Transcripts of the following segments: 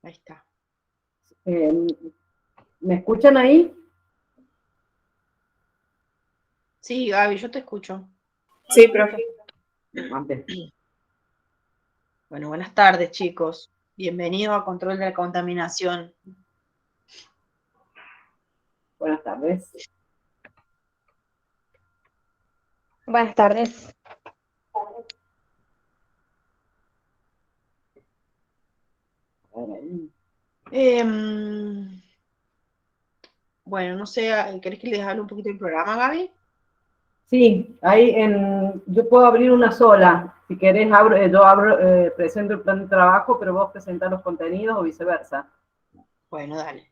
Ahí está. ¿Me escuchan ahí? Sí, Gaby, yo te escucho. Sí, profe. Bueno, buenas tardes, chicos. Bienvenidos a Control de la Contaminación. Buenas tardes. Buenas tardes. Bueno, no sé, ¿querés que les hable un poquito del programa, Gaby? Sí, yo puedo abrir una sola. Si querés, presento el plan de trabajo, pero vos presentás los contenidos o viceversa. Bueno, dale.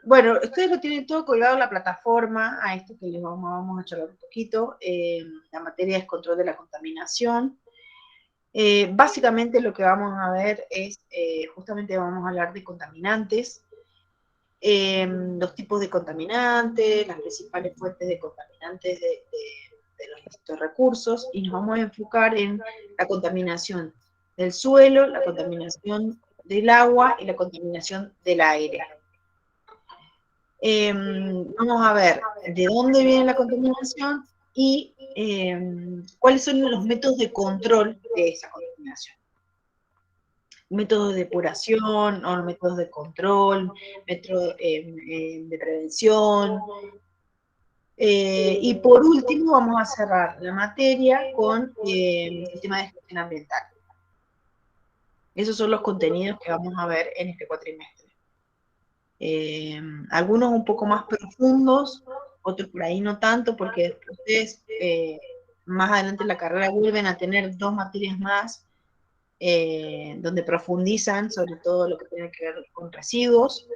Bueno, ustedes lo tienen todo colgado en la plataforma, a esto que les vamos a charlar un poquito. La materia es control de la contaminación. Básicamente lo que vamos a ver es, justamente vamos a hablar de contaminantes, los tipos de contaminantes, las principales fuentes de contaminantes de los distintos recursos, y nos vamos a enfocar en la contaminación del suelo, la contaminación del agua y la contaminación del aire. Vamos a ver de dónde viene la contaminación y cuáles son los métodos de control de esa contaminación. Métodos de depuración o métodos de control, métodos de prevención. Y por último vamos a cerrar la materia con el tema de gestión ambiental. Esos son los contenidos que vamos a ver en este cuatrimestre. Algunos un poco más profundos, otros por ahí no tanto, porque después ustedes más adelante en la carrera vuelven a tener 2 materias más donde profundizan sobre todo lo que tiene que ver con residuos.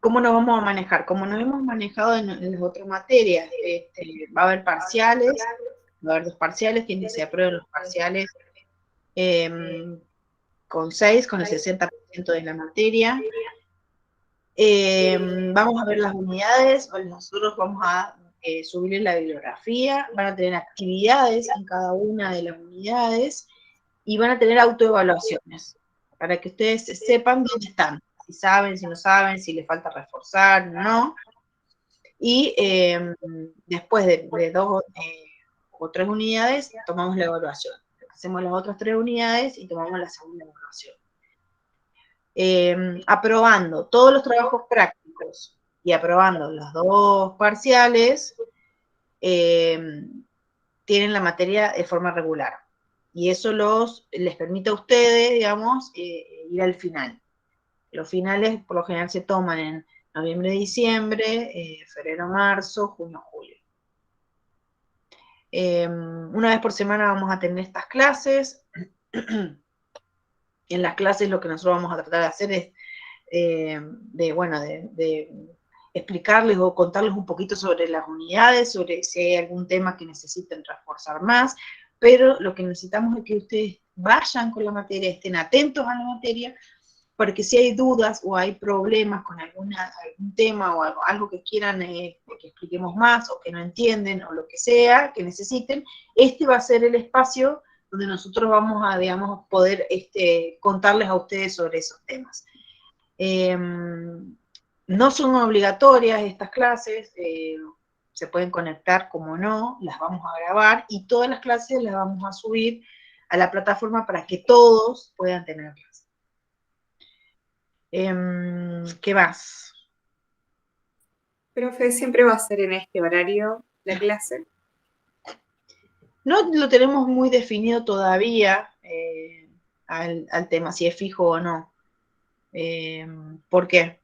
¿Cómo nos vamos a manejar? Como nos hemos manejado en las otras materias, va a haber parciales, va a haber 2 parciales, quien se aprueben los parciales con 6, con el 60% de la materia. Vamos a ver las unidades, nosotros vamos a subirles la bibliografía, van a tener actividades en cada una de las unidades y van a tener autoevaluaciones para que ustedes sepan dónde están, si saben, si no saben, si les falta reforzar, no. Y después de 2 o 3 unidades tomamos la evaluación. Hacemos las otras 3 unidades y tomamos la segunda evaluación. Aprobando todos los trabajos prácticos y aprobando los 2 parciales, tienen la materia de forma regular. Y eso les permite a ustedes, digamos, ir al final. Los finales, por lo general, se toman en noviembre, diciembre, febrero, marzo, junio, julio. Una vez por semana vamos a tener estas clases. En las clases lo que nosotros vamos a tratar de hacer es de explicarles o contarles un poquito sobre las unidades, sobre si hay algún tema que necesiten reforzar más, pero lo que necesitamos es que ustedes vayan con la materia, estén atentos a la materia, porque si hay dudas o hay problemas con algún tema o algo que quieran que expliquemos más o que no entienden o lo que sea que necesiten, este va a ser el espacio donde nosotros vamos a, digamos, poder contarles a ustedes sobre esos temas. No son obligatorias estas clases, se pueden conectar como no, las vamos a grabar y todas las clases las vamos a subir a la plataforma para que todos puedan tenerlas. ¿Qué más? Profe, ¿siempre va a ser en este horario la clase? No lo tenemos muy definido todavía al tema, si es fijo o no. ¿Por qué?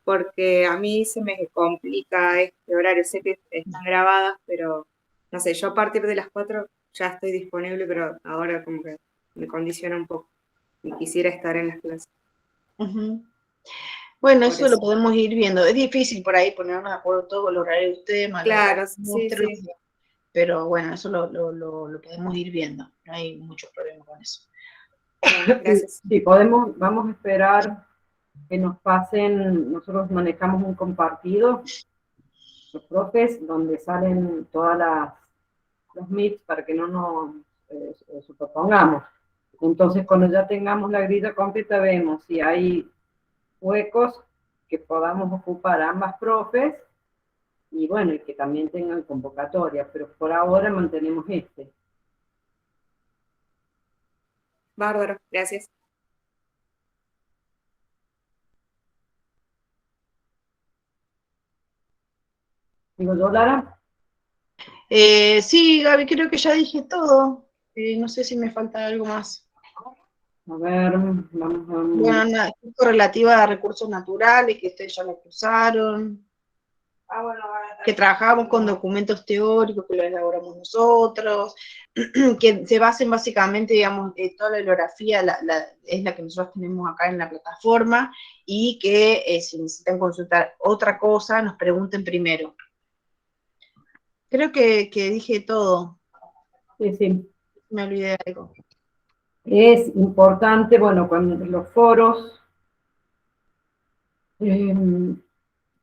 Porque a mí se me complica este horario. Sé que están grabadas, pero no sé, yo a partir de las 4 ya estoy disponible, pero ahora como que me condiciona un poco y quisiera estar en las clases. Bueno, eso lo podemos ir viendo. Es difícil por ahí ponernos de acuerdo todo el horario de ustedes, más claro, sí. Pero bueno, eso lo podemos ir viendo. No hay mucho problema con eso. Bueno, gracias. Sí, vamos a esperar que nos pasen, nosotros manejamos un compartido, los profes, donde salen todas las los Meets para que no nos superpongamos. Entonces, cuando ya tengamos la grilla completa, vemos si hay huecos que podamos ocupar ambas profes, y bueno, y que también tengan convocatoria, pero por ahora mantenemos este. Bárbaro, gracias. Digo yo, Lara. Sí, Gaby, creo que ya dije todo. No sé si me falta algo más. A ver, vamos a... Bueno, nada, relativa a recursos naturales, que ustedes ya lo usaron. Que trabajamos con documentos teóricos, que los elaboramos nosotros, que se basen básicamente, digamos, toda la bibliografía es la que nosotros tenemos acá en la plataforma, y que si necesitan consultar otra cosa, nos pregunten primero. Creo que dije todo. Sí, sí. Me olvidé de algo. Es importante, bueno, cuando los foros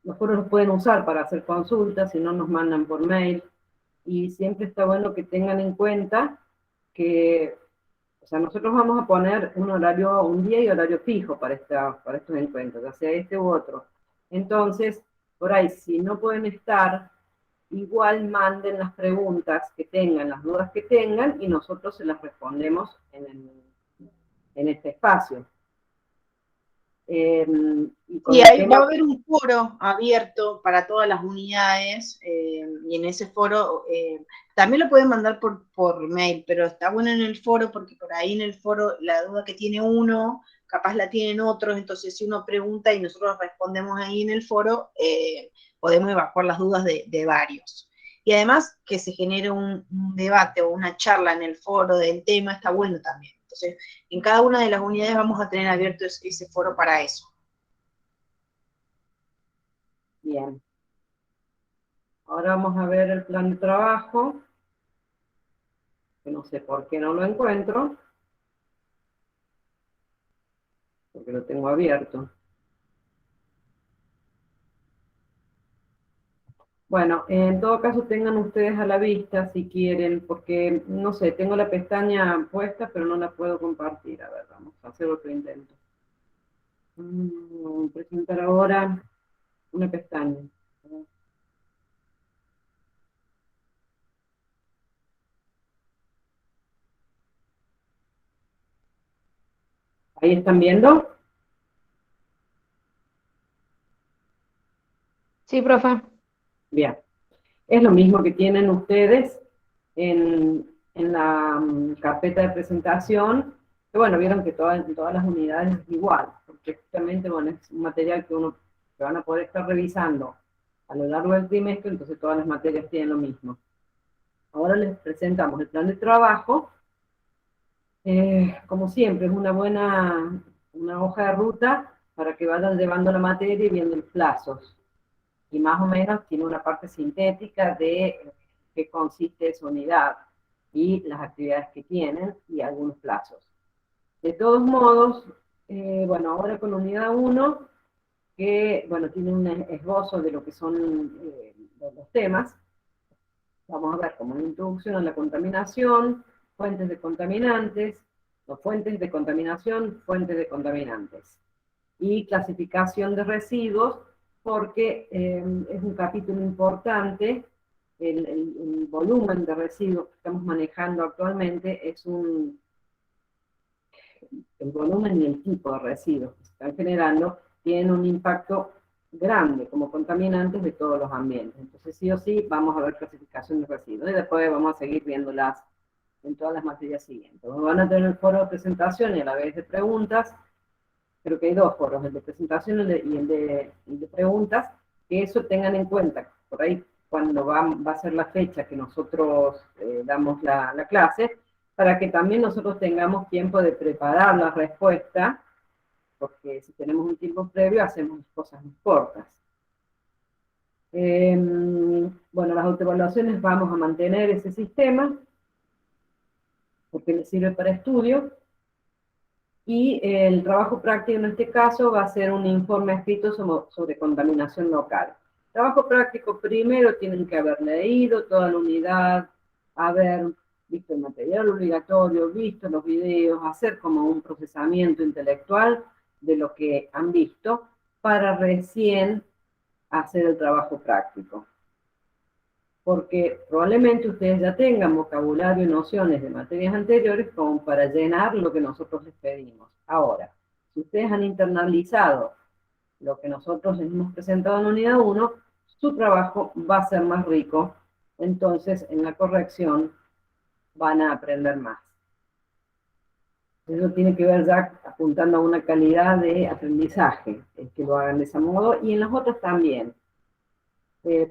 los pueden usar para hacer consultas, si no nos mandan por mail, y siempre está bueno que tengan en cuenta que, o sea, nosotros vamos a poner un horario, un día y horario fijo para estos encuentros, ya sea este u otro. Entonces, por ahí, si no pueden estar, igual manden las preguntas que tengan, las dudas que tengan, y nosotros se las respondemos en este espacio. Y ahí va a haber un foro abierto para todas las unidades, y en ese foro también lo pueden mandar por mail, pero está bueno en el foro, porque por ahí en el foro la duda que tiene uno, capaz la tienen otros, entonces si uno pregunta y nosotros respondemos ahí en el foro, podemos evacuar las dudas de varios. Y además que se genere un debate o una charla en el foro del tema, está bueno también. Entonces, en cada una de las unidades vamos a tener abierto ese foro para eso. Bien. Ahora vamos a ver el plan de trabajo, que no sé por qué no lo encuentro, porque lo tengo abierto. Bueno, en todo caso tengan ustedes a la vista si quieren, porque, no sé, tengo la pestaña puesta, pero no la puedo compartir. A ver, vamos a hacer otro intento. Presentar ahora una pestaña. ¿Ahí están viendo? Sí, profe. Bien. Es lo mismo que tienen ustedes en la carpeta de presentación, que bueno, vieron que en todas las unidades es igual, porque justamente, bueno, es un material que van a poder estar revisando a lo largo del trimestre, entonces todas las materias tienen lo mismo. Ahora les presentamos el plan de trabajo. Como siempre, es una hoja de ruta para que vayan llevando la materia y viendo los plazos. Y más o menos tiene una parte sintética de qué consiste esa unidad y las actividades que tienen y algunos plazos. De todos modos, bueno, ahora con unidad 1, que bueno, tiene un esbozo de lo que son los temas. Vamos a ver como una introducción a la contaminación, fuentes de contaminantes, o fuentes de contaminación, fuentes de contaminantes. Y clasificación de residuos, porque es un capítulo importante. El volumen de residuos que estamos manejando actualmente es el volumen y el tipo de residuos que se están generando tienen un impacto grande como contaminantes de todos los ambientes. Entonces, sí o sí, vamos a ver clasificación de residuos, y después vamos a seguir viéndolas en todas las materias siguientes. Van a tener el foro de presentación y a la vez de preguntas. Creo que hay dos foros, el de presentación y el de preguntas, que eso tengan en cuenta. Por ahí, cuando va a ser la fecha que nosotros damos la clase, para que también nosotros tengamos tiempo de preparar la respuesta, porque si tenemos un tiempo previo, hacemos cosas más cortas. Bueno, las autoevaluaciones vamos a mantener ese sistema, porque les sirve para estudio. Y el trabajo práctico en este caso va a ser un informe escrito sobre contaminación local. Trabajo práctico, primero tienen que haber leído toda la unidad haber visto el material obligatorio, visto los videos, hacer como un procesamiento intelectual de lo que han visto para recién hacer el trabajo práctico. Porque probablemente ustedes ya tengan vocabulario y nociones de materias anteriores como para llenar lo que nosotros les pedimos. Ahora, si ustedes han internalizado lo que nosotros les hemos presentado en unidad 1, su trabajo va a ser más rico, entonces en la corrección van a aprender más. Eso tiene que ver ya apuntando a una calidad de aprendizaje, que lo hagan de ese modo, y en las otras también.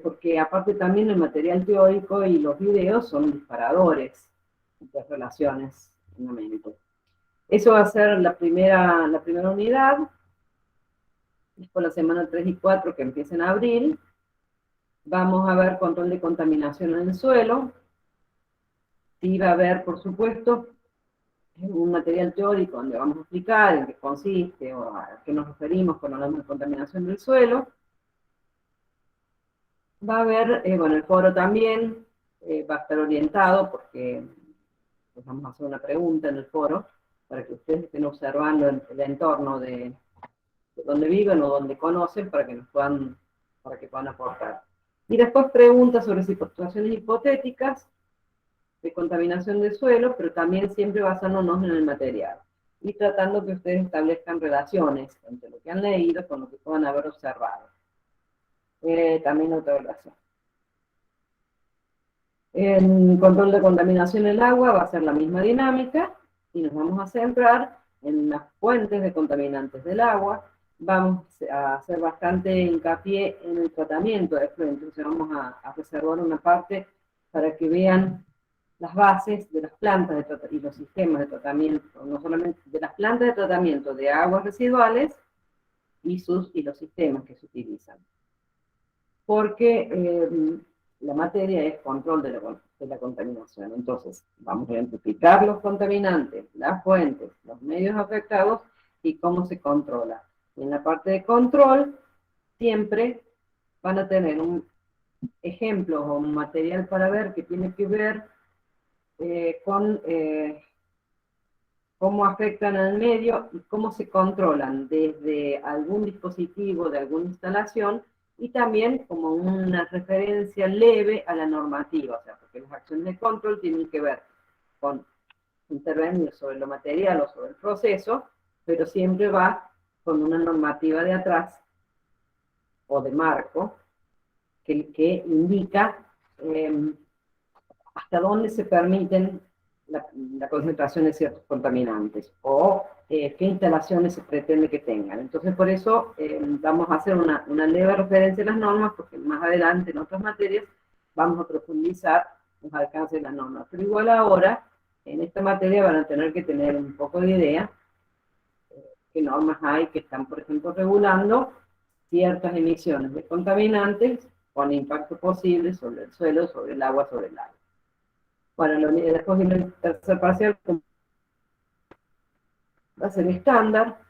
Porque aparte también el material teórico y los videos son disparadores de relaciones en la mente. Eso va a ser la primera unidad. Después la semana 3 y 4 que empieza en abril. Vamos a ver control de contaminación en el suelo. Sí va a haber, por supuesto, un material teórico donde vamos a explicar en qué consiste o a qué nos referimos cuando hablamos de contaminación del suelo. Va a haber, bueno, el foro también va a estar orientado porque les vamos a hacer una pregunta en el foro para que ustedes estén observando el entorno de donde viven o donde conocen para que puedan aportar. Y después preguntas sobre situaciones hipotéticas de contaminación del suelo, pero también siempre basándonos en el material y tratando que ustedes establezcan relaciones entre lo que han leído con lo que puedan haber observado. También otra relación. En control de contaminación del agua va a ser la misma dinámica y nos vamos a centrar en las fuentes de contaminantes del agua. Vamos a hacer bastante hincapié en el tratamiento de efluentes, entonces vamos a reservar una parte para que vean las bases de las plantas y los sistemas de tratamiento, no solamente de las plantas de tratamiento de aguas residuales y los sistemas que se utilizan. Porque la materia es control de la contaminación. Entonces, vamos a identificar los contaminantes, las fuentes, los medios afectados y cómo se controla. Y en la parte de control, siempre van a tener un ejemplo o un material para ver que tiene que ver con cómo afectan al medio y cómo se controlan desde algún dispositivo de alguna instalación y también como una referencia leve a la normativa, o sea, porque las acciones de control tienen que ver con intervenir sobre lo material o sobre el proceso, pero siempre va con una normativa de atrás o de marco que indica hasta dónde se permiten la concentración de ciertos contaminantes o qué instalaciones se pretende que tengan. Entonces, por eso vamos a hacer una leve referencia a las normas, porque más adelante en otras materias vamos a profundizar los alcances de las normas. Pero igual ahora, en esta materia van a tener que tener un poco de idea qué normas hay que están, por ejemplo, regulando ciertas emisiones de contaminantes con impacto posible sobre el suelo, sobre el agua, sobre el aire. Bueno, la unidad después viene el tercer parcial, va a ser estándar.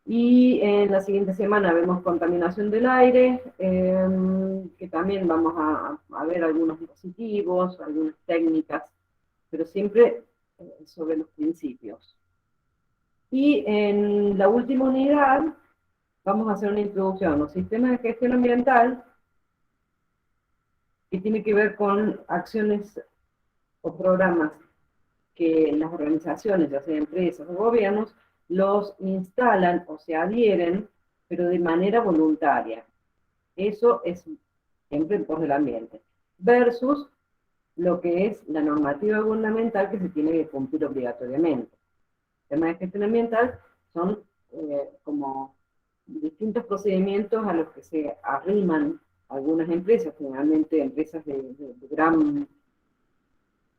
Y en la siguiente semana vemos contaminación del aire, que también vamos a ver algunos dispositivos, algunas técnicas, pero siempre sobre los principios. Y en la última unidad vamos a hacer una introducción a los sistemas de gestión ambiental, que tiene que ver con acciones o programas que las organizaciones, ya sea empresas o gobiernos, los instalan o se adhieren, pero de manera voluntaria. Eso es siempre en pos del ambiente. Versus lo que es la normativa gubernamental que se tiene que cumplir obligatoriamente. El tema de gestión ambiental son como distintos procedimientos a los que se arriman algunas empresas, generalmente empresas de gran,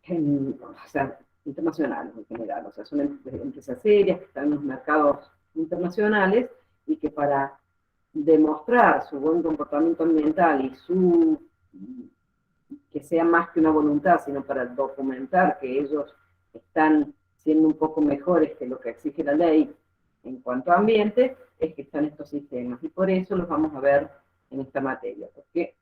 o sea, internacionales en general, o sea, son empresas serias que están en los mercados internacionales y que para demostrar su buen comportamiento ambiental y que sea más que una voluntad, sino para documentar que ellos están siendo un poco mejores que lo que exige la ley en cuanto a ambiente, es que están estos sistemas. Y por eso los vamos a ver en esta materia, porque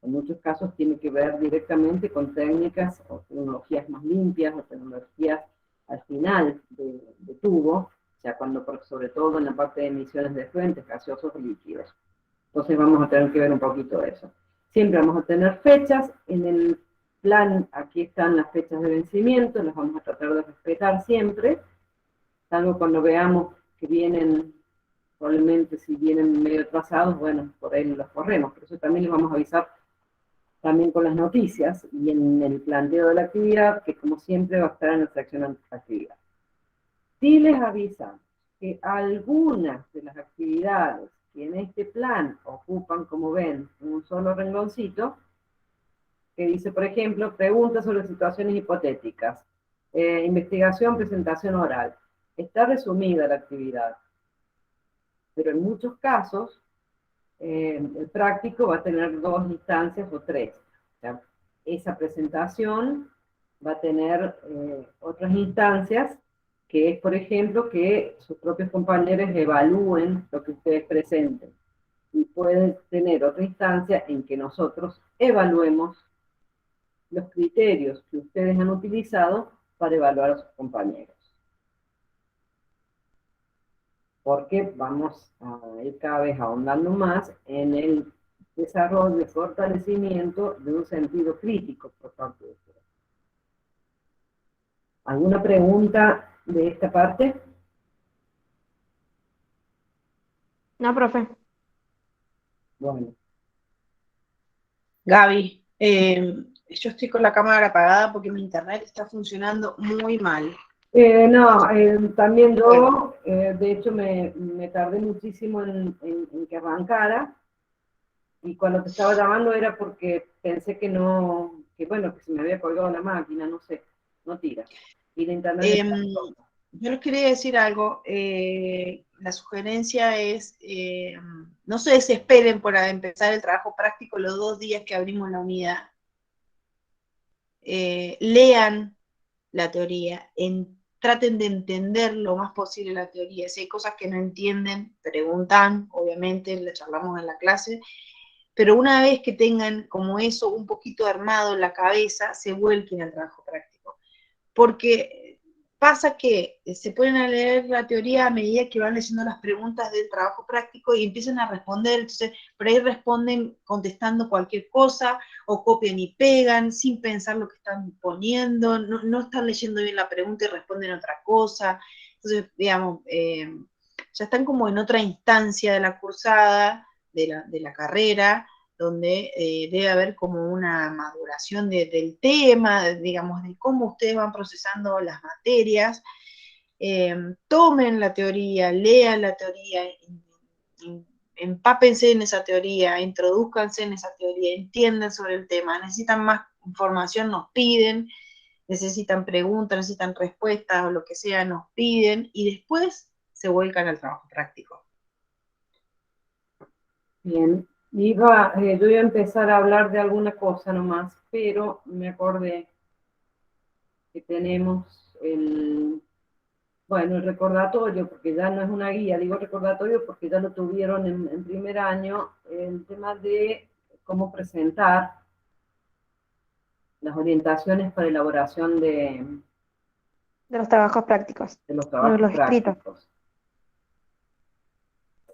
En muchos casos tiene que ver directamente con técnicas o tecnologías más limpias o tecnologías al final de tubo, o sea, sobre todo en la parte de emisiones de efluentes, gaseosos o líquidos. Entonces vamos a tener que ver un poquito de eso. Siempre vamos a tener fechas. En el plan, aquí están las fechas de vencimiento, las vamos a tratar de respetar siempre, salvo cuando veamos que vienen, probablemente si vienen medio atrasados, bueno, por ahí los corremos, pero eso también les vamos a avisar también con las noticias y en el planteo de la actividad, que como siempre va a estar en la sección actividad. Si les avisan que algunas de las actividades que en este plan ocupan, como ven, un solo rengloncito, que dice, por ejemplo, preguntas sobre situaciones hipotéticas, investigación, presentación oral. Está resumida la actividad, pero en muchos casos el práctico va a tener 2 instancias o 3. O sea, esa presentación va a tener otras instancias, que es, por ejemplo, que sus propios compañeros evalúen lo que ustedes presenten. Y puede tener otra instancia en que nosotros evaluemos los criterios que ustedes han utilizado para evaluar a sus compañeros. Porque vamos a ir cada vez ahondando más en el desarrollo y fortalecimiento de un sentido crítico por parte de ustedes. ¿Alguna pregunta de esta parte? No, profe. Bueno. Gaby, yo estoy con la cámara apagada porque mi internet está funcionando muy mal. No, también yo, de hecho, me tardé muchísimo en que arrancara, y cuando te estaba llamando era porque pensé que no, que bueno, que se me había colgado la máquina, no sé, no tira. Y la internet Yo les quería decir algo. La sugerencia es, no se desesperen por empezar el trabajo práctico los 2 días que abrimos la unidad. Lean la teoría, traten de entender lo más posible la teoría. Si hay cosas que no entienden, preguntan, obviamente, le charlamos en la clase, pero una vez que tengan como eso un poquito armado en la cabeza, se vuelquen al trabajo práctico. Porque pasa que se ponen a leer la teoría a medida que van leyendo las preguntas del trabajo práctico y empiezan a responder, entonces por ahí responden contestando cualquier cosa, o copian y pegan sin pensar lo que están poniendo, no están leyendo bien la pregunta y responden otra cosa. Entonces, digamos, ya están como en otra instancia de la cursada, de la carrera, donde debe haber como una maduración del tema, digamos, de cómo ustedes van procesando las materias. Tomen la teoría, lean la teoría, empápense en esa teoría, introduzcanse en esa teoría, entiendan sobre el tema, necesitan más información, nos piden, necesitan preguntas, necesitan respuestas o lo que sea, nos piden, y después se vuelcan al trabajo práctico. Bien, yo iba a empezar a hablar de alguna cosa nomás, pero me acordé que tenemos bueno, el recordatorio, porque ya no es una guía, digo recordatorio porque ya lo tuvieron en primer año, el tema de cómo presentar las orientaciones para elaboración de De los trabajos prácticos. los De trabajos los escritos. prácticos.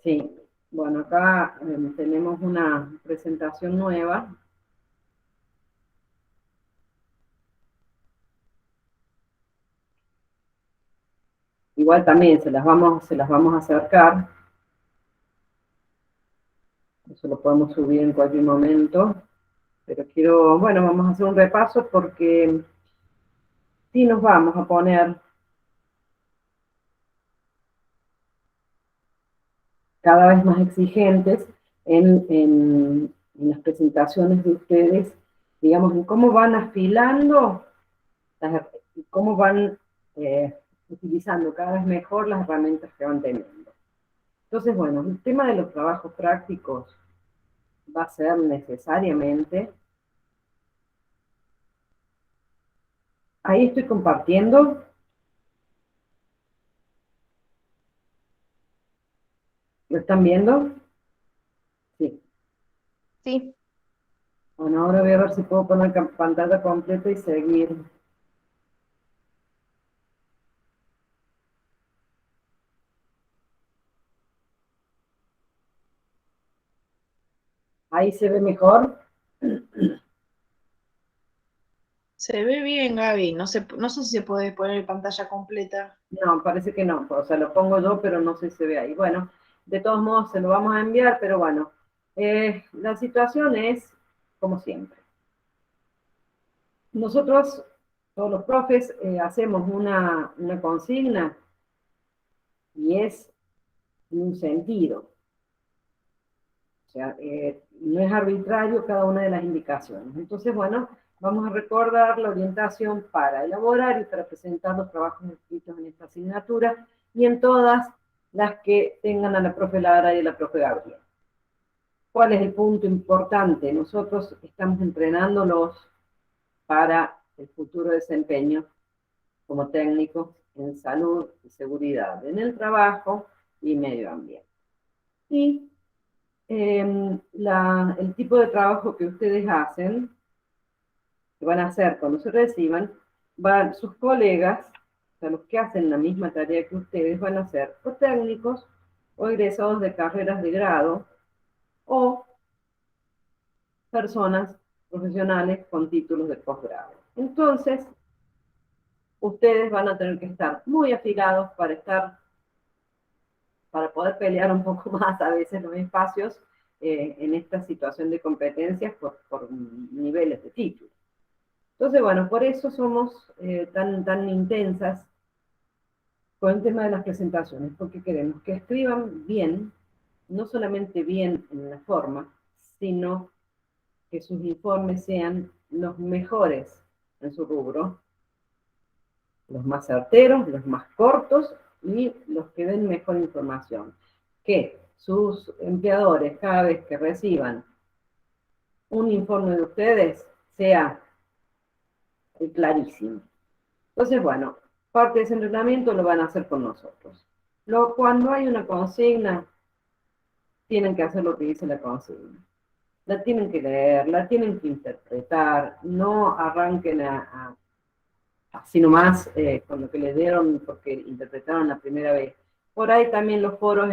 Sí, bueno, acá tenemos una presentación nueva. Igual también se las vamos a acercar. Eso lo podemos subir en cualquier momento. Pero bueno, vamos a hacer un repaso porque sí nos vamos a poner cada vez más exigentes en las presentaciones de ustedes, digamos, en cómo van afilando, cómo van utilizando cada vez mejor las herramientas que van teniendo. Entonces, bueno, el tema de los trabajos prácticos va a ser necesariamente. Ahí estoy compartiendo. ¿Lo están viendo? Sí. Sí. Bueno, ahora voy a ver si puedo poner pantalla completa y seguir. Ahí se ve mejor. Se ve bien, Gaby. No sé si se puede poner pantalla completa. No, parece que no. O sea, lo pongo yo, pero no sé si se ve ahí. Bueno, de todos modos se lo vamos a enviar, pero bueno. La situación es como siempre. Nosotros, todos los profes, hacemos una consigna y es en un sentido. O sea, no es arbitrario cada una de las indicaciones. Entonces, bueno, vamos a recordar la orientación para elaborar y para presentar los trabajos escritos en esta asignatura y en todas las que tengan a la profe Lara y a la profe Gabriel. ¿Cuál es el punto importante? Nosotros estamos entrenándolos para el futuro desempeño como técnicos en salud y seguridad en el trabajo y medio ambiente. Y el tipo de trabajo que ustedes hacen, que van a hacer cuando se reciban, sus colegas, o sea, los que hacen la misma tarea que ustedes, van a ser o técnicos o egresados de carreras de grado o personas profesionales con títulos de posgrado. Entonces, ustedes van a tener que estar muy afilados para poder pelear un poco más a veces los espacios en esta situación de competencias por niveles de título. Entonces, bueno, por eso somos tan intensas con el tema de las presentaciones, porque queremos que escriban bien, no solamente bien en la forma, sino que sus informes sean los mejores en su rubro, los más certeros, los más cortos y los que den mejor información. Que sus empleadores, cada vez que reciban un informe de ustedes, sea clarísimo. Entonces, bueno, parte de ese entrenamiento lo van a hacer con nosotros. Cuando hay una consigna, tienen que hacer lo que dice la consigna. La tienen que leer, la tienen que interpretar, no arranquen así nomás con lo que les dieron porque interpretaron la primera vez. Por ahí también los foros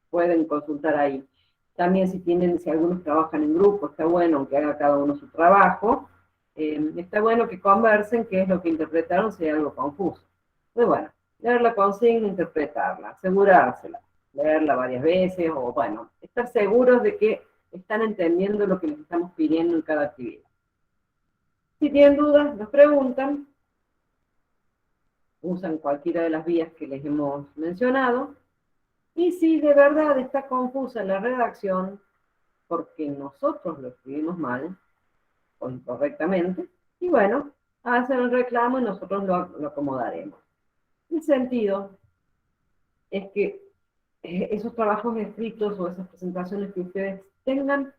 pueden consultar ahí. También si algunos trabajan en grupo, está bueno que haga cada uno su trabajo. Está bueno que conversen qué es lo que interpretaron si hay algo confuso. Entonces, bueno, leer la consigna, interpretarla, asegurársela, leerla varias veces o, bueno, estar seguros de que están entendiendo lo que les estamos pidiendo en cada actividad. Si tienen dudas, nos preguntan, usan cualquiera de las vías que les hemos mencionado, y si de verdad está confusa la redacción, porque nosotros lo escribimos mal o incorrectamente, y bueno, hacen el reclamo y nosotros lo acomodaremos. El sentido es que esos trabajos escritos o esas presentaciones que ustedes tengan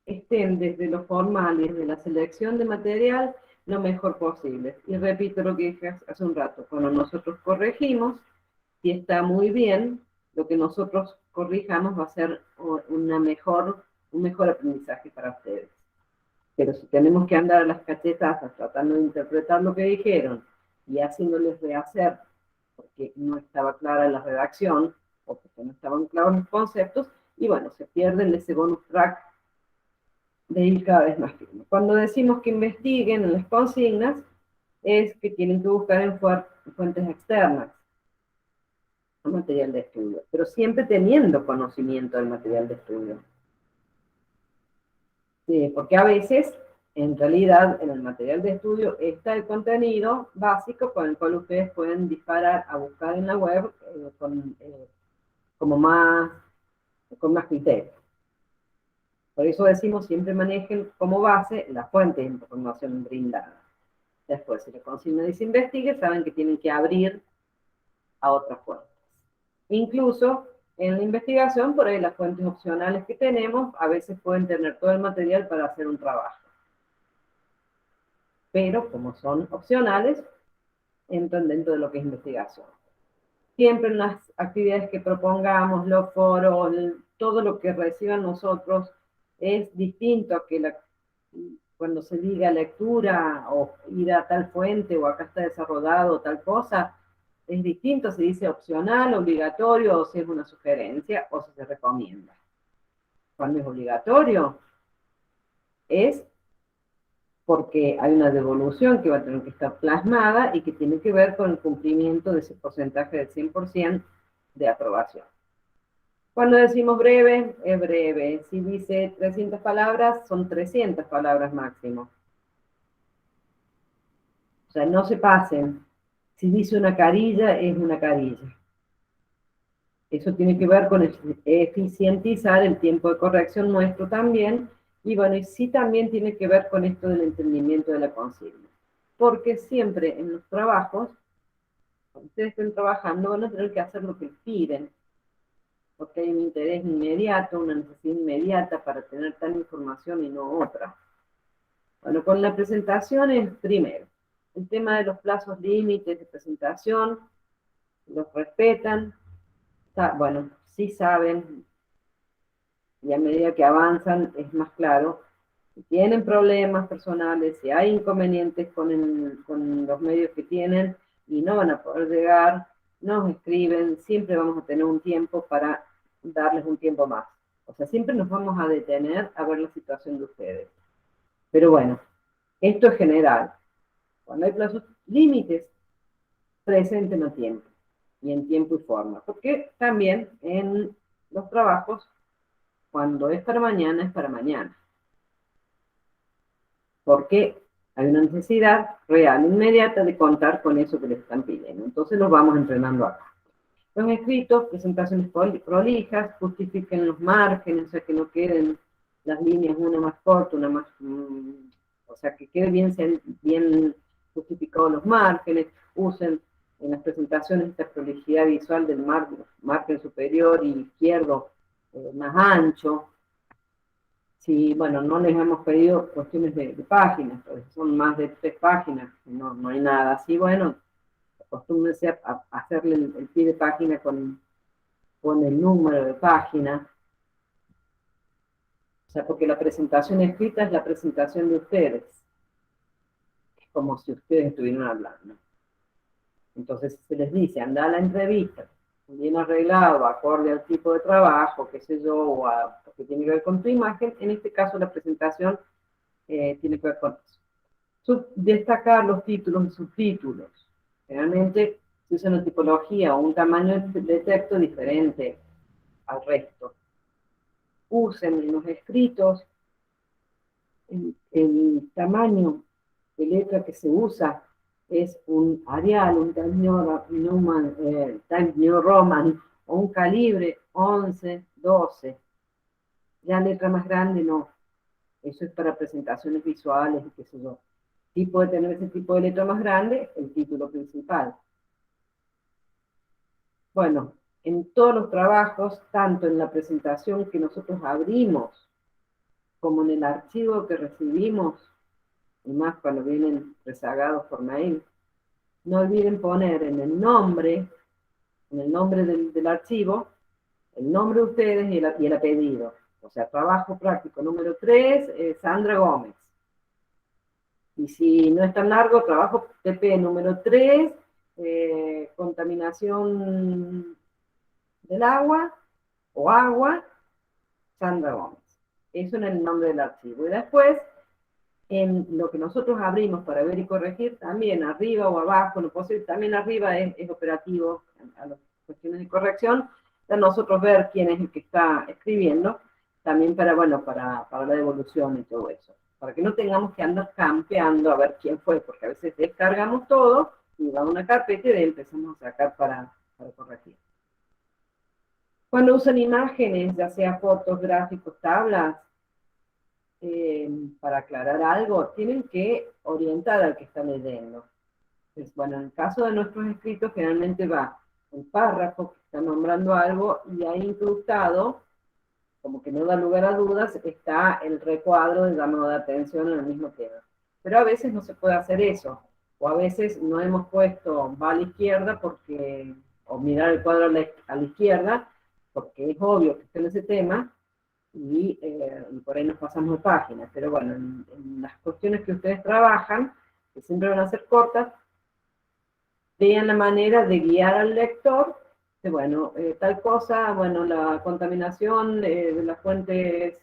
estén desde lo formal y desde la selección de material lo mejor posible. Y repito lo que dije hace un rato, cuando nosotros corregimos, si está muy bien, lo que nosotros corrijamos va a ser un mejor aprendizaje para ustedes. Pero si tenemos que andar a las cachetazas tratando de interpretar lo que dijeron y haciéndoles rehacer porque no estaba clara la redacción o porque no estaban claros los conceptos, y bueno, se pierden ese bonus track de ir cada vez más firme. Cuando decimos que investiguen en las consignas, es que tienen que buscar en fuentes externas, el material de estudio, pero siempre teniendo conocimiento del material de estudio. Sí, porque a veces, en realidad, en el material de estudio está el contenido básico con el cual ustedes pueden disparar a buscar en la web con más criterio. Por eso decimos siempre manejen como base la fuente de información brindada. Después, si la consigna dice investigue, saben que tienen que abrir a otras fuentes. Incluso en la investigación, por ahí las fuentes opcionales que tenemos, a veces pueden tener todo el material para hacer un trabajo. Pero como son opcionales, entran dentro de lo que es investigación. Siempre en las actividades que propongamos, los foros, todo lo que reciban nosotros, Es distinto a que cuando se diga lectura o ir a tal fuente o acá está desarrollado tal cosa, es distinto si dice opcional, obligatorio, o si es una sugerencia, o si se recomienda. Cuando es obligatorio, es porque hay una devolución que va a tener que estar plasmada y que tiene que ver con el cumplimiento de ese porcentaje del 100% de aprobación. Cuando decimos breve, es breve. Si dice 300 palabras, son 300 palabras máximo. O sea, no se pasen. Si dice una carilla, es una carilla. Eso tiene que ver con eficientizar el tiempo de corrección nuestro también. Y bueno, y sí también tiene que ver con esto del entendimiento de la consigna. Porque siempre en los trabajos, cuando ustedes estén trabajando, van a tener que hacer lo que piden. Porque hay un interés inmediato, una necesidad inmediata para tener tal información y no otra. Bueno, con la presentación es primero. El tema de los plazos límites de presentación, los respetan, bueno, sí saben, y a medida que avanzan es más claro, si tienen problemas personales, si hay inconvenientes con los medios que tienen y no van a poder llegar, nos escriben, siempre vamos a tener un tiempo para darles un tiempo más. O sea, siempre nos vamos a detener a ver la situación de ustedes. Pero bueno, esto es general. Cuando hay plazos límites, presenten a tiempo y en tiempo y forma. Porque también en los trabajos, cuando es para mañana, es para mañana. Porque hay una necesidad real, inmediata, de contar con eso que les están pidiendo. Entonces los vamos entrenando acá. Los escritos, presentaciones prolijas, justifiquen los márgenes, o sea, que no queden las líneas una más corta, una más... o sea, que quede bien justificados los márgenes, usen en las presentaciones esta prolijidad visual del margen superior y izquierdo más ancho. Si, bueno, no les hemos pedido cuestiones de páginas, son más de 3 páginas, no hay nada así, bueno, acostúmbrense a hacerle el pie de página con el número de página. O sea, porque la presentación escrita es la presentación de ustedes. Es como si ustedes estuvieran hablando. Entonces se les dice, anda a la entrevista, bien arreglado, acorde al tipo de trabajo, qué sé yo, o a lo que tiene que ver con tu imagen. En este caso la presentación tiene que ver con eso. Destacar los títulos y subtítulos. Generalmente se usa una tipología o un tamaño de texto diferente al resto. Usen en los escritos el tamaño de letra que se usa es un Arial, un Times New Roman o un calibre 11, 12. Ya letra más grande no. Eso es para presentaciones visuales y qué sé yo. Si puede tener ese tipo de letra más grande, el título principal. Bueno, en todos los trabajos, tanto en la presentación que nosotros abrimos, como en el archivo que recibimos, y más cuando vienen rezagados por mail, no olviden poner en el nombre del archivo, el nombre de ustedes y el apellido. O sea, trabajo práctico número 3, Sandra Gómez. Y si no es tan largo, trabajo TP número 3, contaminación del agua o agua, Sandra Gómez. Eso en el nombre del archivo. Y después, en lo que nosotros abrimos para ver y corregir, también arriba o abajo, lo posible, también arriba es operativo a las cuestiones de corrección, para nosotros ver quién es el que está escribiendo, también para, bueno, para la devolución y todo eso. Para que no tengamos que andar campeando a ver quién fue, porque a veces descargamos todo y va a una carpeta y de ahí empezamos a sacar para corregir. Cuando usan imágenes, ya sea fotos, gráficos, tablas, para aclarar algo, tienen que orientar al que está leyendo. Pues, bueno, en el caso de nuestros escritos, generalmente va un párrafo que está nombrando algo y ahí incrustado, como que no da lugar a dudas, está el recuadro de llamado de atención en el mismo tema. Pero a veces no se puede hacer eso, o a veces no hemos puesto va a la izquierda porque, o mirar el cuadro a la izquierda, porque es obvio que está en ese tema, y por ahí nos pasamos de páginas. Pero bueno, en las cuestiones que ustedes trabajan, que siempre van a ser cortas, vean la manera de guiar al lector, de, bueno, tal cosa, bueno, la contaminación de las fuentes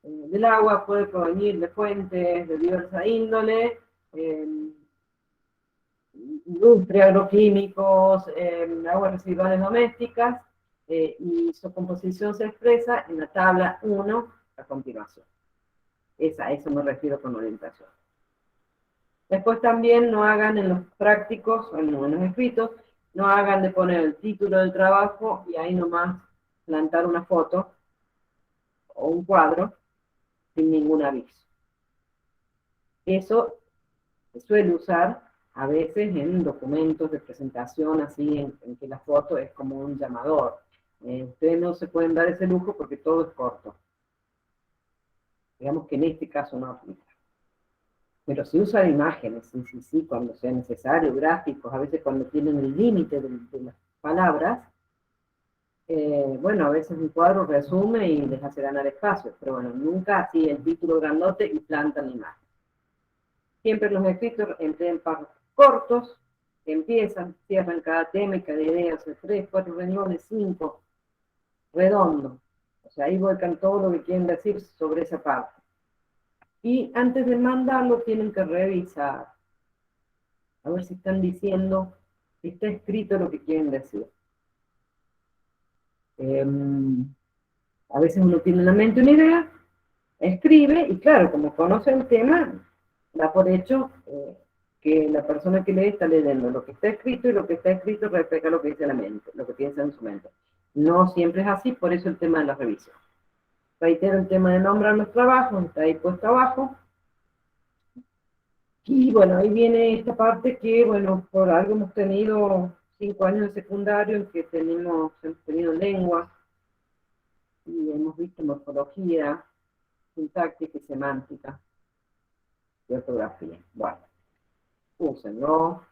del agua puede provenir de fuentes de diversa índole, industria, agroquímicos, aguas residuales domésticas, y su composición se expresa en la tabla 1 a continuación. A eso me refiero con orientación. Después también no hagan en los prácticos, en los escritos, no hagan de poner el título del trabajo y ahí nomás plantar una foto o un cuadro sin ningún aviso. Eso se suele usar a veces en documentos de presentación, así en que la foto es como un llamador. Ustedes no se pueden dar ese lujo porque todo es corto. Digamos que en este caso no aplica. Pero si usan imágenes, sí, cuando sea necesario, gráficos, a veces cuando tienen el límite de las palabras, bueno, a veces un cuadro resume y les hace ganar espacio, pero bueno, nunca así el título grandote y plantan la imagen. Siempre los escritos emplean párrafos cortos, que empiezan, cierran cada tema y cada idea, o sea, 3, 4 renglones, 5, redondo. O sea, ahí vuelcan todo lo que quieren decir sobre esa parte. Y antes de mandarlo tienen que revisar, a ver si están diciendo, si está escrito lo que quieren decir. A veces uno tiene en la mente una idea, escribe, y claro, como conoce el tema, da por hecho que la persona que lee está leyendo lo que está escrito, y lo que está escrito refleja lo que dice la mente, lo que piensa en su mente. No siempre es así, por eso el tema de la revisión. Reitero, el tema de nombrar los trabajos, está ahí puesto abajo. Y bueno, ahí viene esta parte que, bueno, por algo hemos tenido 5 años de secundario en que hemos tenido lengua, y hemos visto morfología, sintáctica y semántica, y ortografía. Bueno, úsenlo.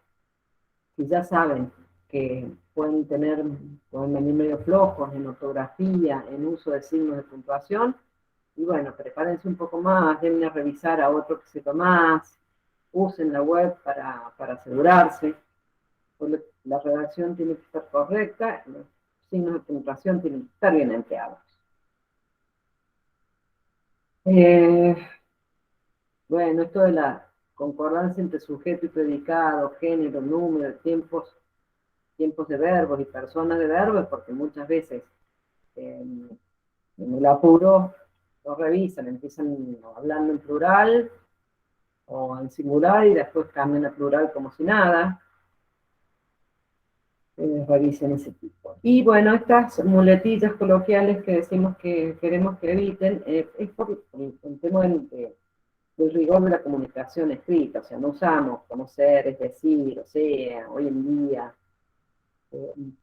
Si ya saben que pueden venir medio flojos en ortografía, en uso de signos de puntuación, y bueno, prepárense un poco más, denle a revisar a otro que sepa más, usen la web para asegurarse, porque la redacción tiene que estar correcta, los signos de puntuación tienen que estar bien empleados. Bueno, esto de la concordancia entre sujeto y predicado, género, número, tiempos de verbos y personas de verbos, porque muchas veces en el apuro lo revisan, empiezan hablando en plural o en singular y después cambian a plural como si nada. Revisen ese tipo. Y bueno, estas muletillas coloquiales que decimos que queremos que eviten, es por el tema del rigor de la comunicación escrita, o sea, no usamos conocer, es decir, o sea, hoy en día,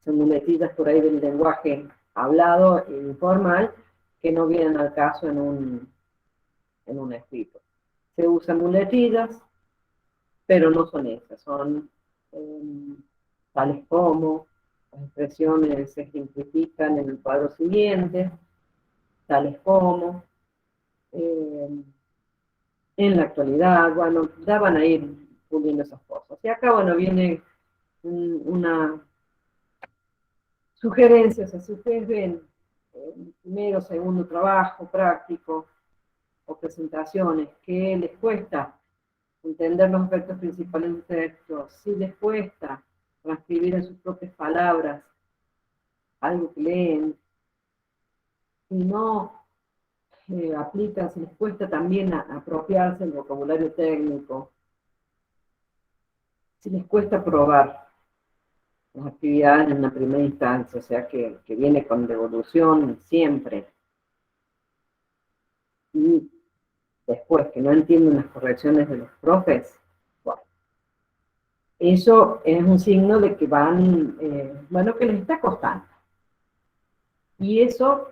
son muletillas por ahí del lenguaje hablado e informal que no vienen al caso en un escrito. Se usan muletillas, pero no son esas, son tales como, las expresiones se ejemplifican en el cuadro siguiente, tales como, en la actualidad, bueno, ya van a ir puliendo esas cosas. Y acá, bueno, viene una sugerencia, o sea, si ustedes ven primero, segundo trabajo práctico o presentaciones que les cuesta entender los aspectos principales del texto, si les cuesta transcribir en sus propias palabras algo que leen, si no aplican, si les cuesta también apropiarse del vocabulario técnico, si les cuesta probar las actividades en una primera instancia, o sea que viene con devolución siempre, y después que no entienden las correcciones de los profes, bueno, eso es un signo de que bueno, que les está costando. Y eso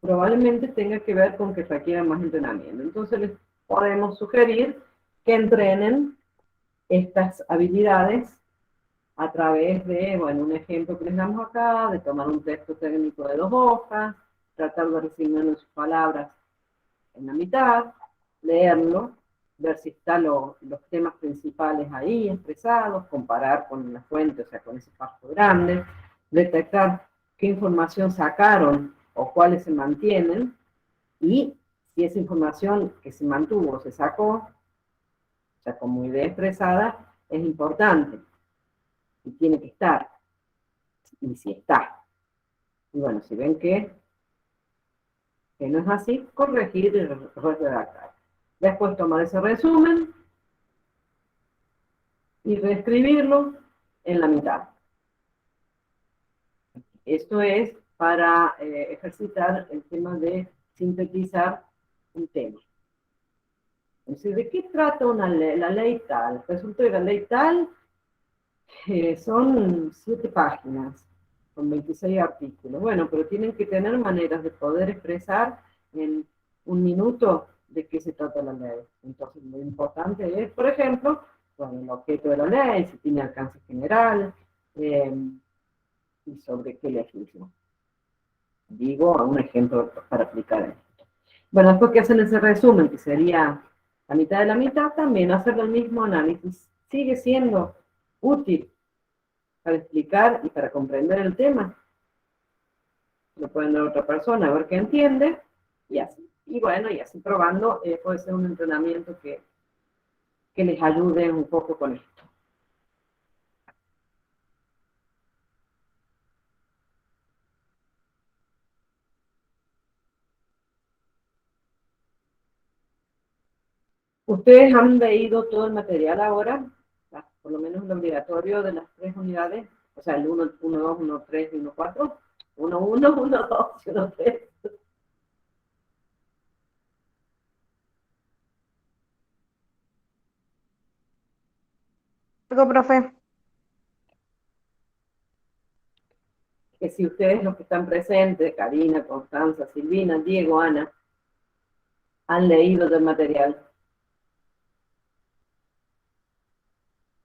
probablemente tenga que ver con que requieran más entrenamiento. Entonces les podemos sugerir que entrenen estas habilidades a través de, bueno, un ejemplo que les damos acá, de tomar un texto técnico de 2 hojas, tratar de resignar en sus palabras en la mitad, leerlo, ver si están los temas principales ahí expresados, comparar con la fuente, o sea, con ese párrafo grande, detectar qué información sacaron o cuáles se mantienen, y si esa información que se mantuvo se sacó, o sea, como idea expresada, es importante y tiene que estar, y si está. Y bueno, si ven que no es así, corregir y redactar. Después tomar ese resumen y reescribirlo en la mitad. Esto es para ejercitar el tema de sintetizar un tema. Entonces, ¿de qué trata la ley tal? Resulta que la ley tal son 7 páginas, con 26 artículos. Bueno, pero tienen que tener maneras de poder expresar en un minuto de qué se trata la ley. Entonces, lo importante es, por ejemplo, bueno, el objeto de la ley, si tiene alcance general, y sobre qué legisla. Digo, un ejemplo para aplicar esto. Bueno, después que hacen ese resumen, que sería la mitad de la mitad, también hacer el mismo análisis. Sigue siendo útil para explicar y para comprender el tema. Lo pueden dar a otra persona, a ver qué entiende, y así. Y bueno, y así probando, puede ser un entrenamiento que les ayude un poco con esto. ¿Ustedes han leído todo el material ahora? Por lo menos el obligatorio de las 3 unidades, o sea, el 1, 1, 2, 1, 3 y 1, 4. 1, 1, 1, 2 y 1, 3. Algo, profe. Que si ustedes, los que están presentes, Karina, Constanza, Silvina, Diego, Ana, han leído del material.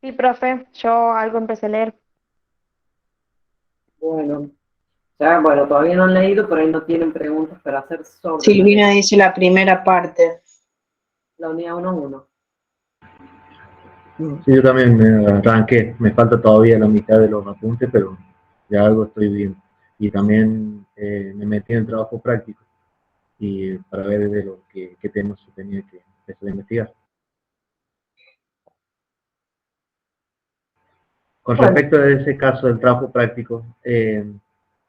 Sí, profe, yo algo empecé a leer. Bueno, ya, bueno, todavía no han leído, pero ahí no tienen preguntas para hacer sobre el Silvina material. dice la primera parte. La unidad 1.1. Sí, yo también me arranqué, me falta todavía la mitad de los apuntes, pero ya algo estoy viendo. Y también me metí en el trabajo práctico y para ver de lo qué temas se tenía que empezar a investigar. Con Bueno. respecto a ese caso del trabajo práctico,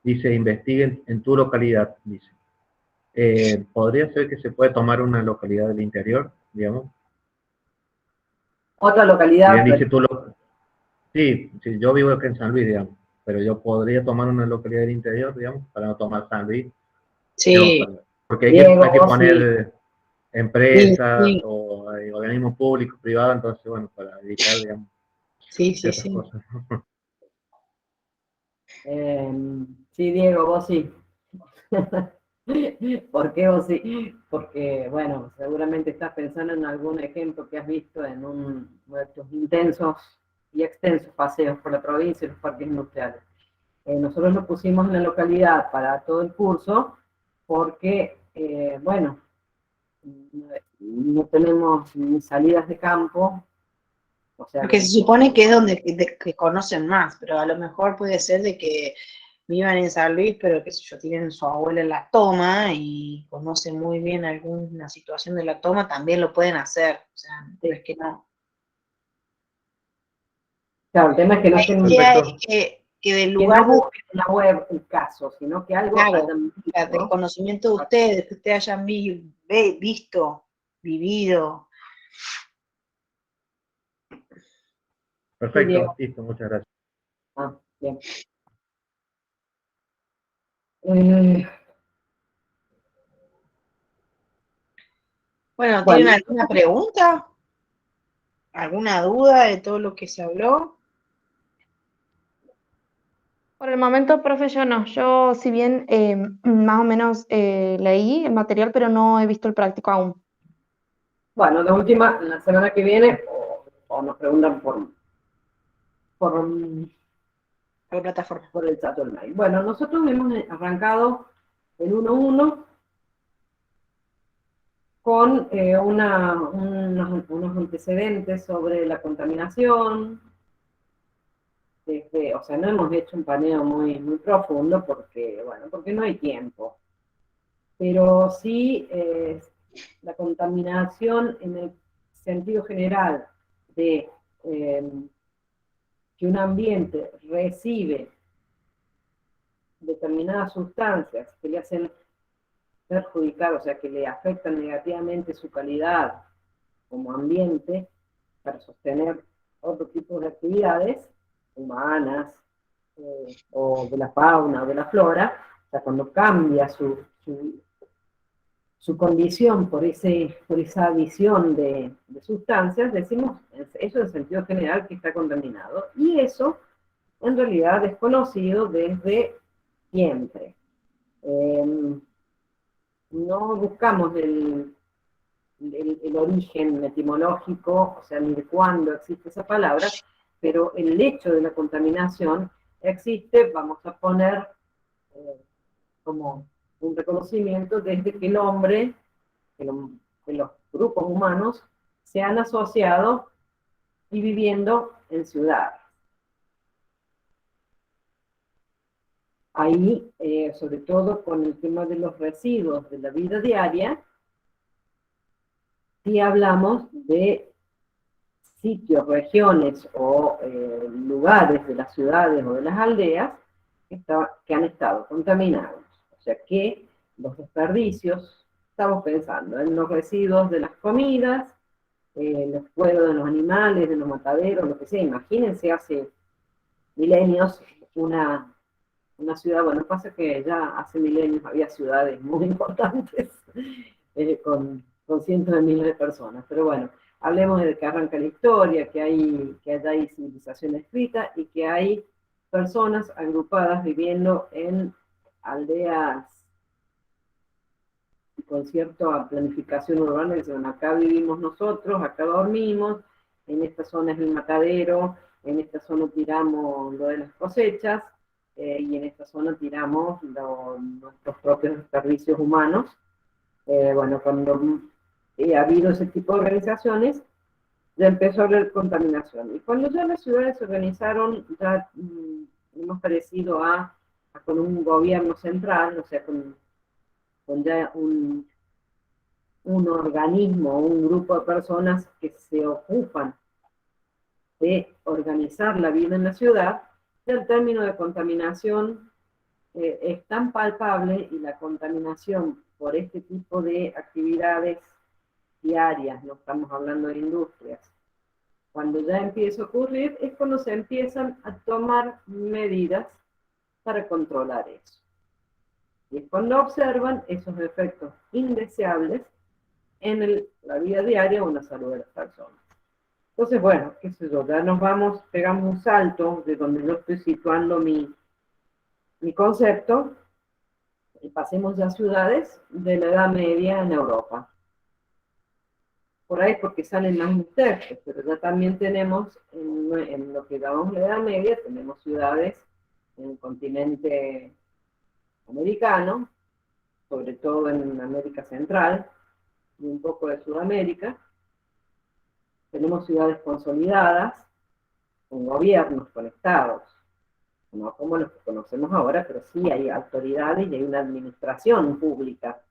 dice, investiguen en tu localidad, dice. ¿Podría ser que se puede tomar una localidad del interior, digamos? Otra Si localidad. bien dice sí, yo vivo aquí en San Luis, digamos, pero yo podría tomar una localidad del interior, digamos, para no tomar San Luis. Sí. Digamos, porque Diego, hay que poner sí. empresas Sí. o organismos públicos, privados, entonces, bueno, para evitar, digamos, Sí. ciertas cosas. Sí, Diego, vos sí. ¿Por qué vos sí? Porque, bueno, seguramente estás pensando en algún ejemplo que has visto en uno de estos intensos y extensos paseos por la provincia y los parques industriales. Nosotros lo pusimos en la localidad para todo el curso porque, bueno, no tenemos ni salidas de campo. O sea, Porque se supone que es donde que conocen más, pero a lo mejor puede ser de que vivan en San Luis, pero qué sé yo, tienen su abuela en la toma y conocen muy bien alguna situación de la toma, también lo pueden hacer. O sea, no es que no. claro, el tema es que no La estén, idea es que del que no lugar de, busquen en la web el caso, sino que algo claro, hayan del visto. conocimiento de ustedes, que ustedes hayan visto, vivido. Perfecto, listo, muchas gracias. Ah, bien. Bueno, ¿tienen Bueno, alguna pregunta? ¿Alguna duda de todo lo que se habló? Por el momento, profe, yo no. Yo, si bien más o menos leí el material, pero no he visto el práctico aún. bueno, de última, la semana que viene, o nos preguntan por Por plataforma. el chat online. Bueno, nosotros hemos arrancado el 1.1 con unos antecedentes sobre la contaminación. O sea, no hemos hecho un paneo muy profundo porque, bueno, porque no hay tiempo. Pero sí la contaminación en el sentido general de que un ambiente recibe determinadas sustancias que le hacen perjudicar, o sea, que le afectan negativamente su calidad como ambiente para sostener otro tipo de actividades humanas o de la fauna o de la flora, o sea, cuando cambia su condición por esa adición de sustancias, decimos, eso en sentido general que está contaminado. Y eso, en realidad, es conocido desde siempre. No buscamos el origen etimológico, o sea, ni de cuándo existe esa palabra, pero el hecho de la contaminación existe, vamos a poner como un reconocimiento desde que el hombre, que los grupos humanos se han asociado y viviendo en ciudades. Ahí, sobre todo con el tema de los residuos de la vida diaria, sí hablamos de sitios, regiones o lugares de las ciudades o de las aldeas que han estado contaminados. O sea que los desperdicios, estamos pensando en los residuos de las comidas, los cueros de los animales, de los mataderos, lo que sea. Imagínense hace milenios una ciudad, bueno, pasa que ya hace milenios había ciudades muy importantes con cientos de miles de personas, pero bueno, hablemos de que arranca la historia, que allá hay civilización escrita y que hay personas agrupadas viviendo en aldeas con cierta planificación urbana, que dicen, acá vivimos nosotros, acá dormimos, en esta zona es el matadero, en esta zona tiramos lo de las cosechas, y en esta zona tiramos nuestros propios desperdicios humanos. Bueno, cuando ha habido ese tipo de organizaciones, ya empezó a haber contaminación. Y cuando ya las ciudades se organizaron, ya hemos parecido con un gobierno central, o sea, con ya un organismo, un grupo de personas que se ocupan de organizar la vida en la ciudad, el término de contaminación es tan palpable y la contaminación por este tipo de actividades diarias, no estamos hablando de industrias, cuando ya empieza a ocurrir es cuando se empiezan a tomar medidas para controlar eso. Y es cuando observan esos efectos indeseables en la vida diaria o en la salud de las personas. Entonces, bueno, qué sé yo, ya pegamos un salto de donde yo estoy situando mi concepto, y pasemos ya a ciudades de la Edad Media en Europa. Por ahí porque salen más los textos, pero ya también tenemos, en lo que llamamos la Edad Media, tenemos ciudades en el continente americano, sobre todo en América Central, y un poco de Sudamérica. Tenemos ciudades consolidadas, con gobiernos conectados, no como los que conocemos ahora, pero sí hay autoridades y hay una administración pública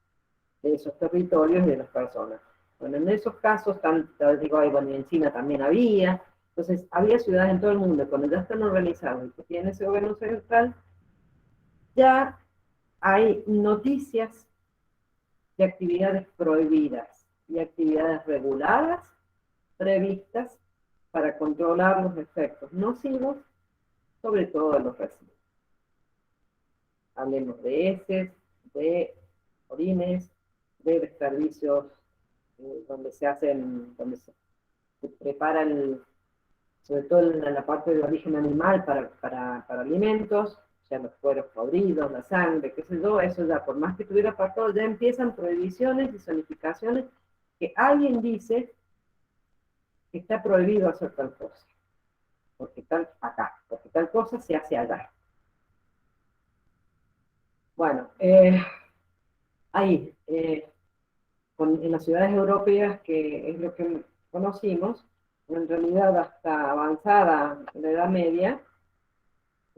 de esos territorios y de las personas. Bueno, en esos casos, bueno, en China también había, entonces había ciudades en todo el mundo, cuando ya están organizados y que tienen ese gobierno central, ya hay noticias de actividades prohibidas y actividades reguladas, previstas para controlar los efectos nocivos, sobre todo de los residuos. Hablemos de heces, de orines, de desperdicios donde se prepara sobre todo en la parte de origen animal para alimentos, o sea, los cueros podridos, la sangre, qué sé yo, eso ya, por más que tuviera apartado, ya empiezan prohibiciones y zonificaciones que alguien dice que está prohibido hacer tal cosa, porque tal cosa se hace allá. Bueno, Ahí, en las ciudades europeas, que es lo que conocimos, en realidad hasta avanzada la Edad Media,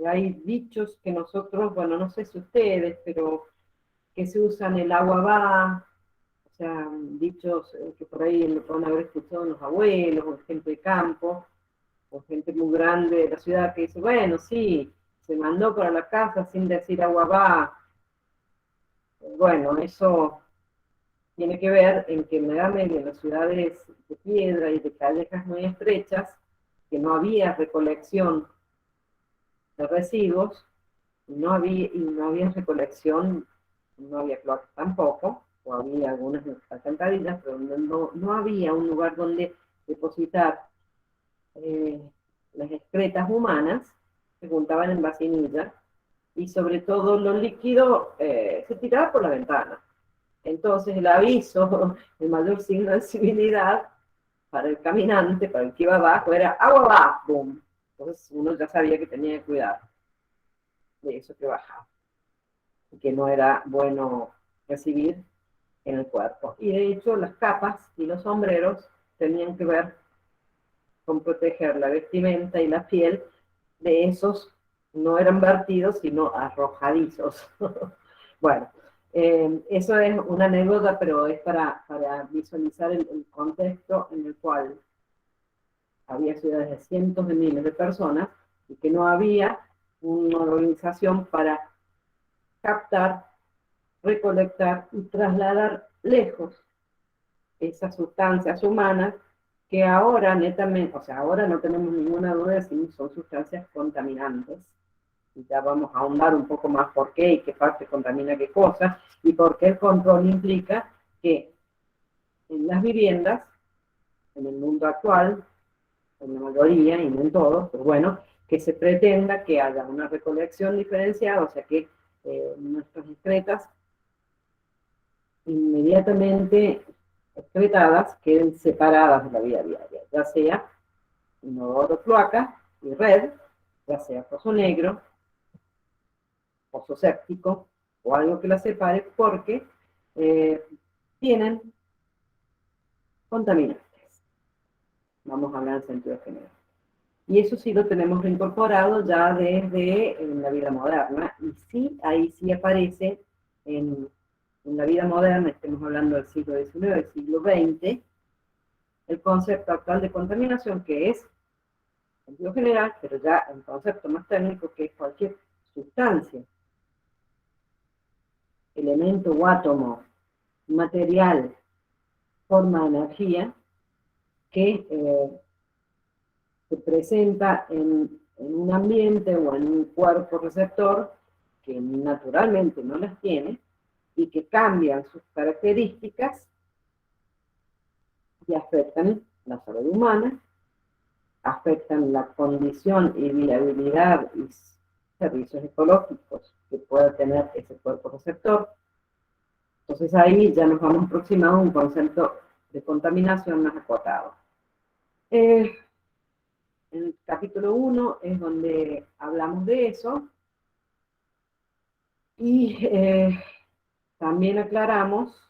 hay dichos que nosotros, bueno, no sé si ustedes, pero que se usan el agua va, o sea, dichos que por ahí lo pueden haber escuchado los abuelos, o gente de campo, o gente muy grande de la ciudad que dice, bueno, sí, se mandó para la casa sin decir agua va. Bueno, eso tiene que ver en que en la Edad Media, en las ciudades de piedra y de callejas muy estrechas, que no había recolección de residuos, y no había recolección, no había cloacas tampoco, o había algunas alcantarillas, pero no había un lugar donde depositar las excretas humanas, se juntaban en vacinillas, y sobre todo los líquidos se tiraba por la ventana. Entonces el aviso, el mayor signo de civilidad para el caminante, para el que iba abajo, era agua va, boom. Entonces uno ya sabía que tenía que cuidar de eso que bajaba, y que no era bueno recibir en el cuerpo. Y de hecho las capas y los sombreros tenían que ver con proteger la vestimenta y la piel de esos, no eran vertidos, sino arrojadizos. Bueno, eso es una anécdota, pero es para visualizar el contexto en el cual había ciudades de cientos de miles de personas y que no había una organización para captar, recolectar y trasladar lejos esas sustancias humanas que ahora netamente, o sea, ahora no tenemos ninguna duda de si son sustancias contaminantes. Y ya vamos a ahondar un poco más por qué y qué parte contamina qué cosa, y por qué el control implica que en las viviendas, en el mundo actual, en la mayoría y no en todos, pero bueno, que se pretenda que haya una recolección diferenciada, o sea que nuestras excretas inmediatamente excretadas queden separadas de la vida diaria, ya sea inodoro, cloaca y red, ya sea pozo negro, pozo séptico o algo que la separe, porque tienen contaminantes. Vamos a hablar en sentido general. Y eso sí lo tenemos reincorporado ya desde la vida moderna, y sí, ahí sí aparece en la vida moderna, estemos hablando del siglo XIX, del siglo XX, el concepto actual de contaminación, que es, en sentido general, pero ya el concepto más técnico, que es cualquier sustancia, elemento o átomo, material, forma de energía, que se presenta en un ambiente o en un cuerpo receptor que naturalmente no las tiene y que cambian sus características y afectan la salud humana, afectan la condición y viabilidad y servicios ecológicos que pueda tener ese cuerpo receptor. Entonces ahí ya nos vamos aproximando a un concepto de contaminación más acotado. En el capítulo 1 es donde hablamos de eso, y también aclaramos,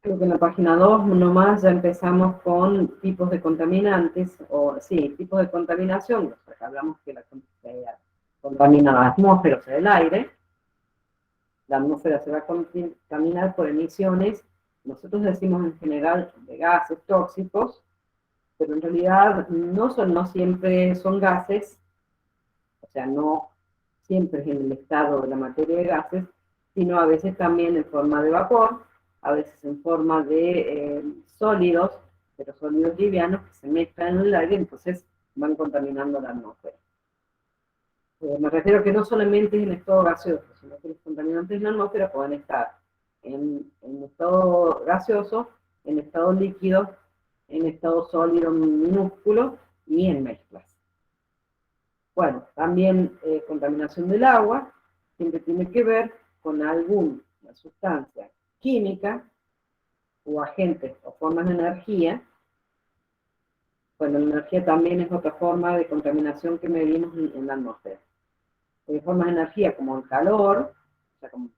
creo que en la página 2 nomás ya empezamos con tipos de contaminantes, o sí, tipos de contaminación, o sea, hablamos que la contamina la atmósfera, o sea, el aire. La atmósfera se va a contaminar por emisiones, nosotros decimos en general de gases tóxicos, pero en realidad no siempre son gases, o sea, no siempre es en el estado de la materia de gases, sino a veces también en forma de vapor, a veces en forma de sólidos, pero sólidos livianos que se mezclan en el aire, entonces van contaminando la atmósfera. Me refiero a que no solamente es en estado gaseoso, sino que los contaminantes en la atmósfera pueden estar en estado gaseoso, en estado líquido, en estado sólido minúsculo y en mezclas. Bueno, también contaminación del agua, siempre tiene que ver con alguna sustancia química o agentes o formas de energía. Bueno, la energía también es otra forma de contaminación que medimos en la atmósfera. formas de energía como el calor, o sea, como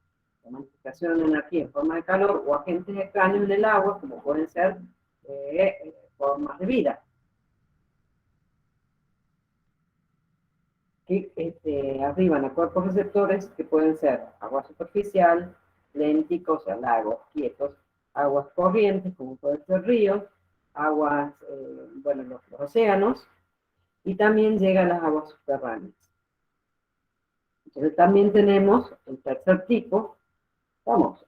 la manifestación de energía en forma de calor, o agentes extraños en el agua, como pueden ser formas de vida. Que arriban a cuerpos receptores que pueden ser agua superficial, lénticos, o sea, lagos quietos, aguas corrientes, como pueden ser ríos, aguas, bueno, los océanos, y también llegan las aguas subterráneas. Entonces también tenemos el tercer tipo, vamos,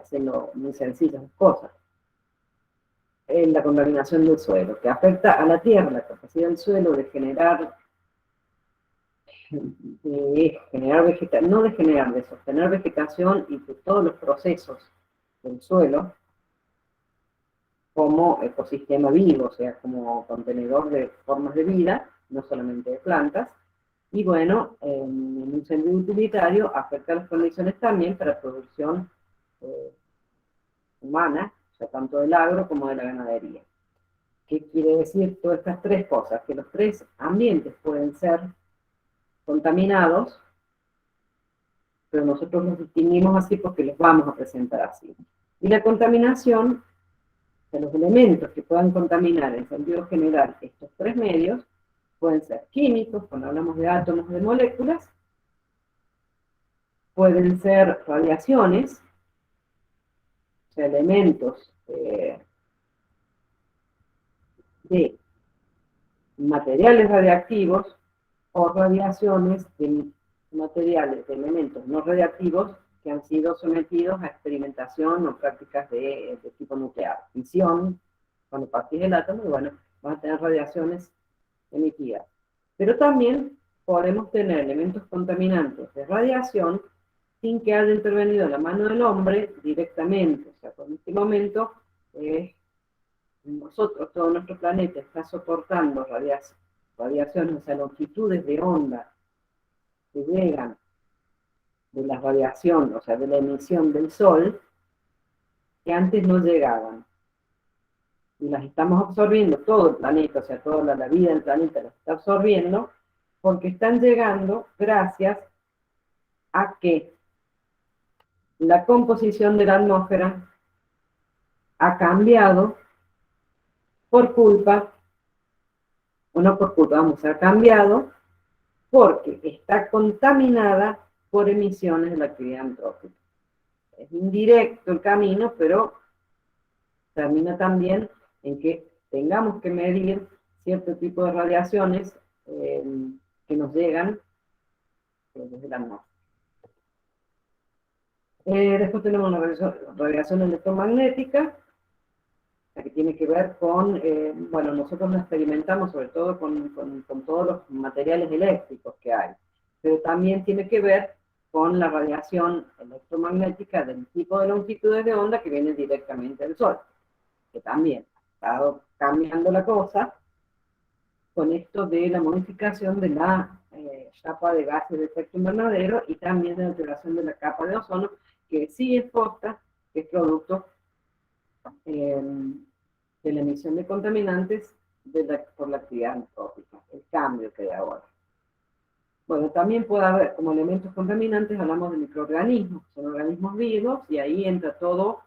haciendo muy sencillas las cosas, en la contaminación del suelo, que afecta a la tierra, la capacidad del suelo de generar de sostener vegetación y de todos los procesos del suelo como ecosistema vivo, o sea, como contenedor de formas de vida, no solamente de plantas. Y bueno, en un sentido utilitario afecta las condiciones también para producción humana, o sea, tanto del agro como de la ganadería. ¿Qué quiere decir todas estas tres cosas? Que los tres ambientes pueden ser contaminados, pero nosotros los distinguimos así porque los vamos a presentar así. Y la contaminación de los elementos que puedan contaminar en sentido general estos tres medios pueden ser químicos, cuando hablamos de átomos, de moléculas, pueden ser radiaciones, o sea, elementos de materiales radiactivos o radiaciones de materiales, de elementos no radiactivos que han sido sometidos a experimentación o prácticas de tipo nuclear. Fisión, cuando partís el átomo, bueno, vas a tener radiaciones emitidas. Pero también podemos tener elementos contaminantes de radiación sin que haya intervenido la mano del hombre directamente. O sea, en este momento, nosotros, todo nuestro planeta está soportando radiaciones, o sea, longitudes de onda que llegan de la radiación, o sea, de la emisión del Sol, que antes no llegaban. Y las estamos absorbiendo, todo el planeta, o sea, toda la vida del planeta las está absorbiendo, porque están llegando gracias a que la composición de la atmósfera ha cambiado por culpa, o no por culpa, vamos, ha cambiado porque está contaminada por emisiones de la actividad antrópica. Es indirecto el camino, pero termina también en que tengamos que medir cierto tipo de radiaciones que nos llegan desde la atmósfera. Después tenemos una radiación electromagnética, que tiene que ver con, bueno, nosotros la experimentamos sobre todo con todos los materiales eléctricos que hay, pero también tiene que ver con la radiación electromagnética del tipo de longitudes de onda que viene directamente del Sol, que también ha estado cambiando la cosa con esto de la modificación de la capa de gases de efecto invernadero y también de la alteración de la capa de ozono, que sí es posta, que es producto de la emisión de contaminantes por la actividad antrópica, el cambio que hay ahora. Bueno, también puede haber, como elementos contaminantes, hablamos de microorganismos, son organismos vivos, y ahí entra todo,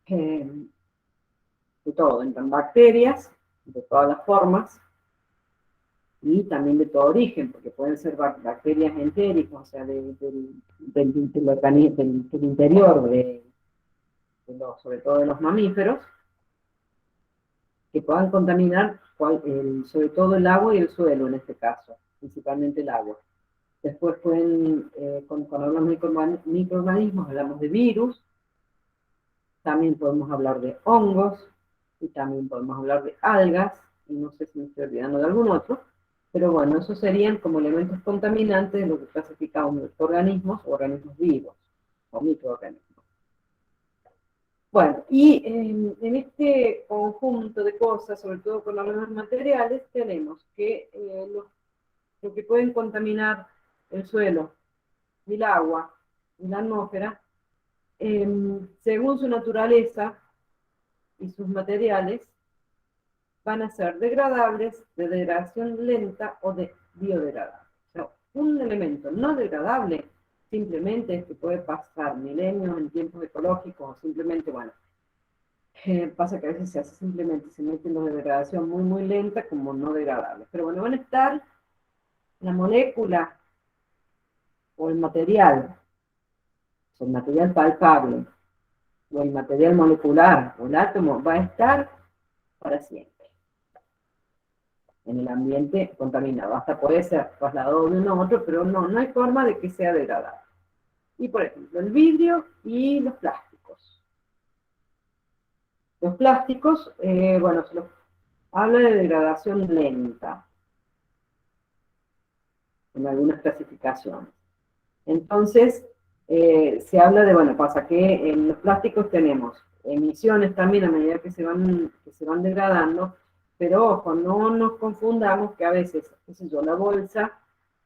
de todo, entran bacterias, de todas las formas, y también de todo origen, porque pueden ser bacterias entéricas, o sea, del interior, sobre todo de los mamíferos, que puedan contaminar sobre todo el agua y el suelo en este caso, principalmente el agua. Después pueden, cuando hablamos de microorganismos, hablamos de virus, también podemos hablar de hongos, y también podemos hablar de algas, y no sé si me estoy olvidando de algún otro, pero bueno, esos serían como elementos contaminantes de lo que clasificamos organismos o organismos vivos, o microorganismos. Bueno, y en este conjunto de cosas, sobre todo con los materiales, tenemos que lo que pueden contaminar el suelo, el agua y la atmósfera, según su naturaleza y sus materiales, van a ser degradables, de degradación lenta o de biodegradables. O sea, un elemento no degradable simplemente es que puede pasar milenios en tiempos ecológicos, o simplemente, bueno, pasa que a veces se hace simplemente, se meten los de degradación muy, muy lenta como no degradables. Pero bueno, van a estar la molécula o el material palpable, o el material molecular, o el átomo, va a estar para siempre en el ambiente contaminado. Hasta puede ser trasladado de uno a otro, pero no hay forma de que sea degradable. Y por ejemplo, el vidrio y los plásticos. Los plásticos, bueno, se los habla de degradación lenta en algunas clasificaciones. Entonces, se habla de, bueno, pasa que en los plásticos tenemos emisiones también a medida que se van degradando, pero ojo, no nos confundamos que a veces, qué sé yo, la bolsa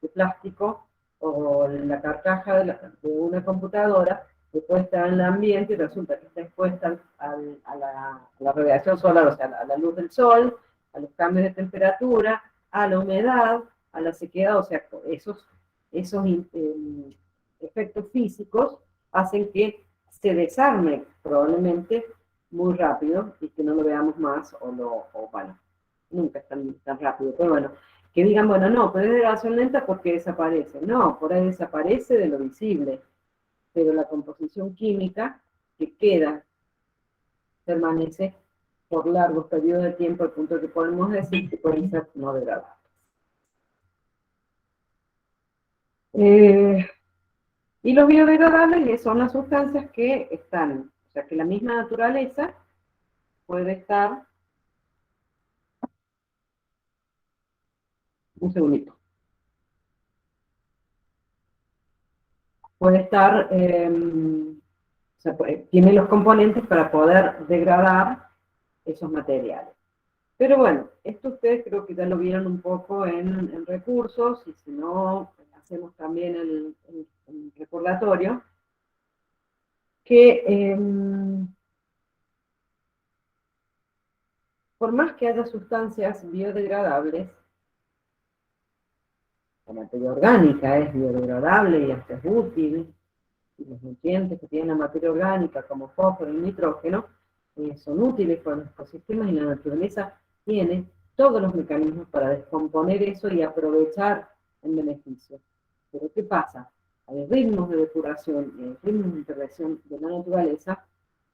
de plástico o la carcaja de una computadora puede estar en el ambiente y resulta que está expuesta a la radiación solar, o sea, a la luz del sol, a los cambios de temperatura, a la humedad, a la sequedad, o sea, esos efectos físicos hacen que se desarme probablemente muy rápido y que no lo veamos más o bueno, nunca es tan rápido, pero bueno, que digan, bueno, no, pero es degradación lenta porque desaparece. No, por ahí desaparece de lo visible, pero la composición química que queda permanece por largos periodos de tiempo, al punto que podemos decir que pueden ser no degradables. Y los biodegradables son las sustancias que están, o sea, que la misma naturaleza puede estar, un segundito, puede estar, o sea, tiene los componentes para poder degradar esos materiales. Pero bueno, esto ustedes creo que ya lo vieron un poco en recursos, y si no, hacemos también el recordatorio, que por más que haya sustancias biodegradables, la materia orgánica es biodegradable y hasta es útil, y los nutrientes que tiene la materia orgánica, como fósforo y nitrógeno, son útiles para los ecosistemas, y la naturaleza tiene todos los mecanismos para descomponer eso y aprovechar en beneficio. Pero ¿qué pasa? Hay ritmos de depuración y hay ritmos de intervención de la naturaleza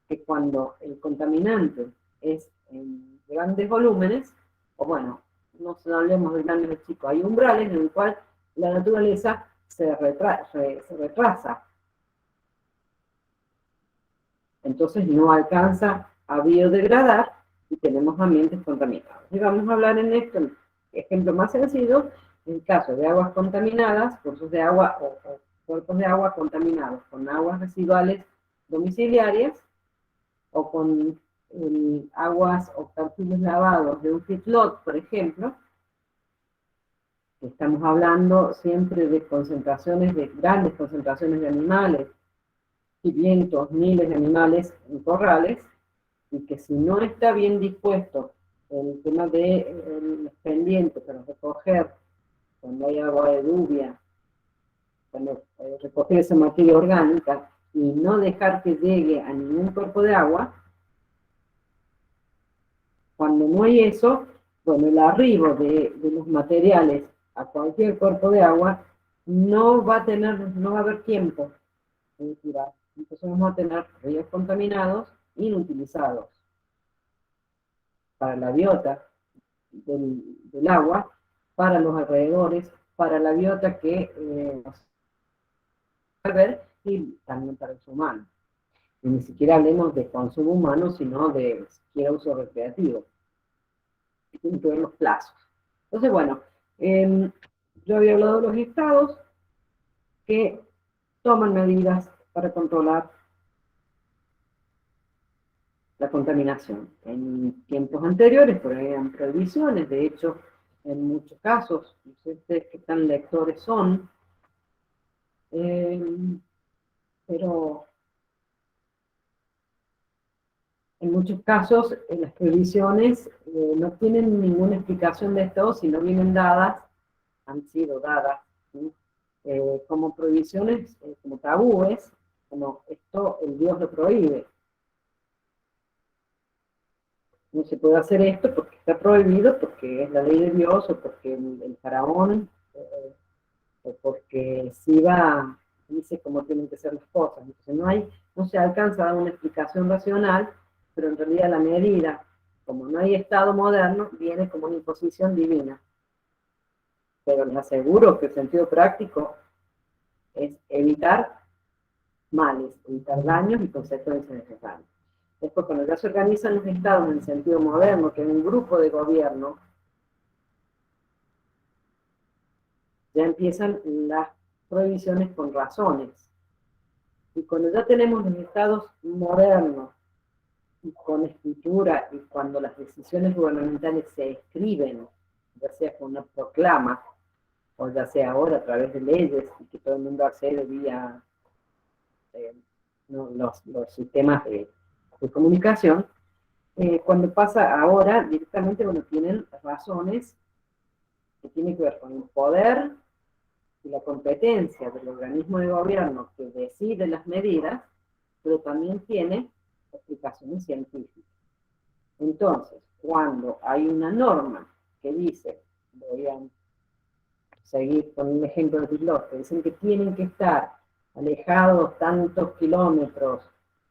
que cuando el contaminante es en grandes volúmenes, o bueno, no hablemos de grandes o chicos, hay umbrales en el cual la naturaleza se retrasa. Entonces no alcanza a biodegradar y tenemos ambientes contaminados. Y vamos a hablar en esto, el ejemplo más sencillo, en el caso de aguas contaminadas, cursos de agua o cuerpos de agua contaminados con aguas residuales domiciliarias o con aguas o perfiles lavados de un feedlot, por ejemplo. Estamos hablando siempre de concentraciones, de grandes concentraciones de animales, cientos, miles de animales en corrales, y que si no está bien dispuesto el tema de pendiente para recoger cuando hay agua de lluvia, cuando recoger esa materia orgánica y no dejar que llegue a ningún cuerpo de agua, cuando no hay eso, bueno, el arribo de los materiales a cualquier cuerpo de agua no va a haber tiempo de depurar. Entonces vamos a tener ríos contaminados, inutilizados para la biota del agua, para los alrededores, para la biota que nos va a ver, y también para el humano. Y ni siquiera hablemos de consumo humano, sino de siquiera uso recreativo. Y tienen que ver los plazos. Entonces, bueno, yo había hablado de los estados que toman medidas para controlar la contaminación. En tiempos anteriores, por ahí eran prohibiciones, de hecho, en muchos casos, no sé ustedes qué tan lectores son, pero en muchos casos las prohibiciones no tienen ninguna explicación de esto, sino vienen dadas, han sido dadas, ¿sí?, como prohibiciones, como tabúes, como esto el Dios lo prohíbe. No se puede hacer esto porque está prohibido, porque es la ley de Dios, o porque el faraón, o porque Siva dice cómo tienen que ser las cosas. Entonces no se alcanza a dar una explicación racional, pero en realidad la medida, como no hay Estado moderno, viene como una imposición divina. Pero les aseguro que el sentido práctico es evitar males, evitar daños y consecuencias de esos daños. Después, cuando ya se organizan los estados en el sentido moderno, que es un grupo de gobierno, ya empiezan las prohibiciones con razones. Y cuando ya tenemos los estados modernos, y con escritura, y cuando las decisiones gubernamentales se escriben, ya sea con una proclama, o ya sea ahora a través de leyes, y que todo el mundo accede vía los sistemas de comunicación, cuando pasa ahora, directamente, bueno, tienen razones que tienen que ver con el poder y la competencia del organismo de gobierno que decide las medidas, pero también tiene explicaciones científicas. Entonces, cuando hay una norma que dice, voy a seguir con un ejemplo de Tislot, que dicen que tienen que estar alejados tantos kilómetros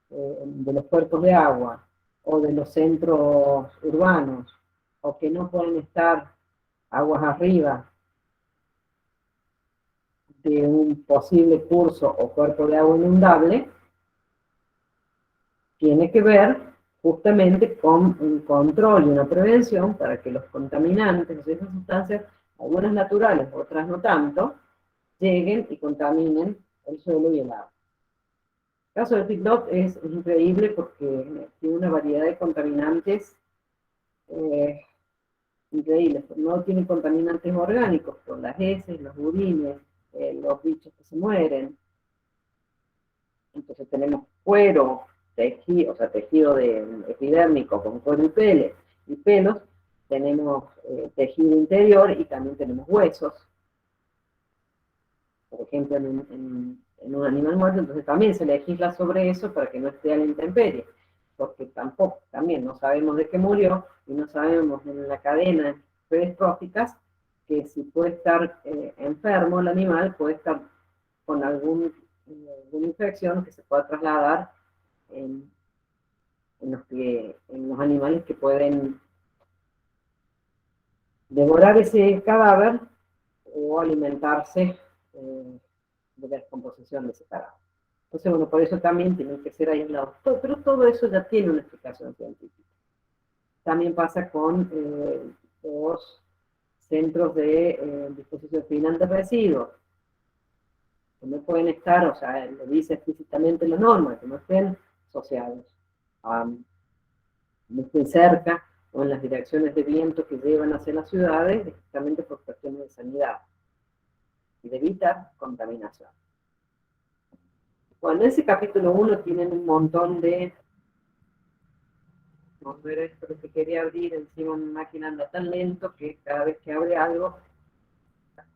de los cuerpos de agua, o de los centros urbanos, o que no pueden estar aguas arriba de un posible curso o cuerpo de agua inundable, tiene que ver justamente con un control y una prevención para que los contaminantes, esas sustancias, algunas naturales, otras no tanto, lleguen y contaminen el suelo y el agua. El caso de Tislot es increíble porque tiene una variedad de contaminantes increíbles. No tiene contaminantes orgánicos, son las heces, los burines, los bichos que se mueren. Entonces tenemos cuero, tejido, o sea, tejido epidérmico con cuero y pelos, tenemos tejido interior y también tenemos huesos. Por ejemplo, en un animal muerto, entonces también se legisla sobre eso para que no esté a la intemperie, porque tampoco, también no sabemos de qué murió y no sabemos en la cadena predestróficas que si puede estar enfermo el animal, puede estar con alguna infección que se pueda trasladar en los animales que pueden devorar ese cadáver o alimentarse de la descomposición de ese cadáver. Entonces, bueno, por eso también tienen que ser aislados. Pero todo eso ya tiene una explicación científica. También pasa con los centros de disposición final de residuos, que no pueden estar, o sea, lo dice explícitamente la norma, que no estén asociados, no estén cerca o en las direcciones de viento que llevan hacia las ciudades, justamente por cuestiones de sanidad y de evitar contaminación. Bueno, en ese capítulo 1 tienen un montón de... Vamos a ver esto, lo que quería abrir, encima mi máquina anda tan lento que cada vez que abre algo...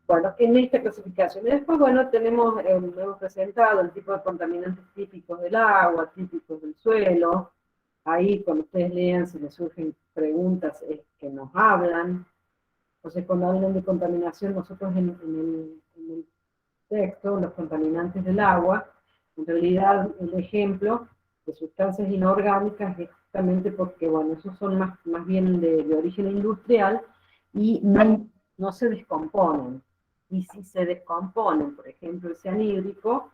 Bueno, en esta clasificación. Y después, bueno, hemos presentado el tipo de contaminantes típicos del agua, típicos del suelo. Ahí, cuando ustedes lean, si les surgen preguntas, es que nos hablan. Entonces, cuando hablan de contaminación, nosotros en el texto, los contaminantes del agua, en realidad el ejemplo de sustancias inorgánicas es justamente porque, bueno, esos son más bien de origen industrial y no se descomponen. Y si se descomponen, por ejemplo, el cianhídrico,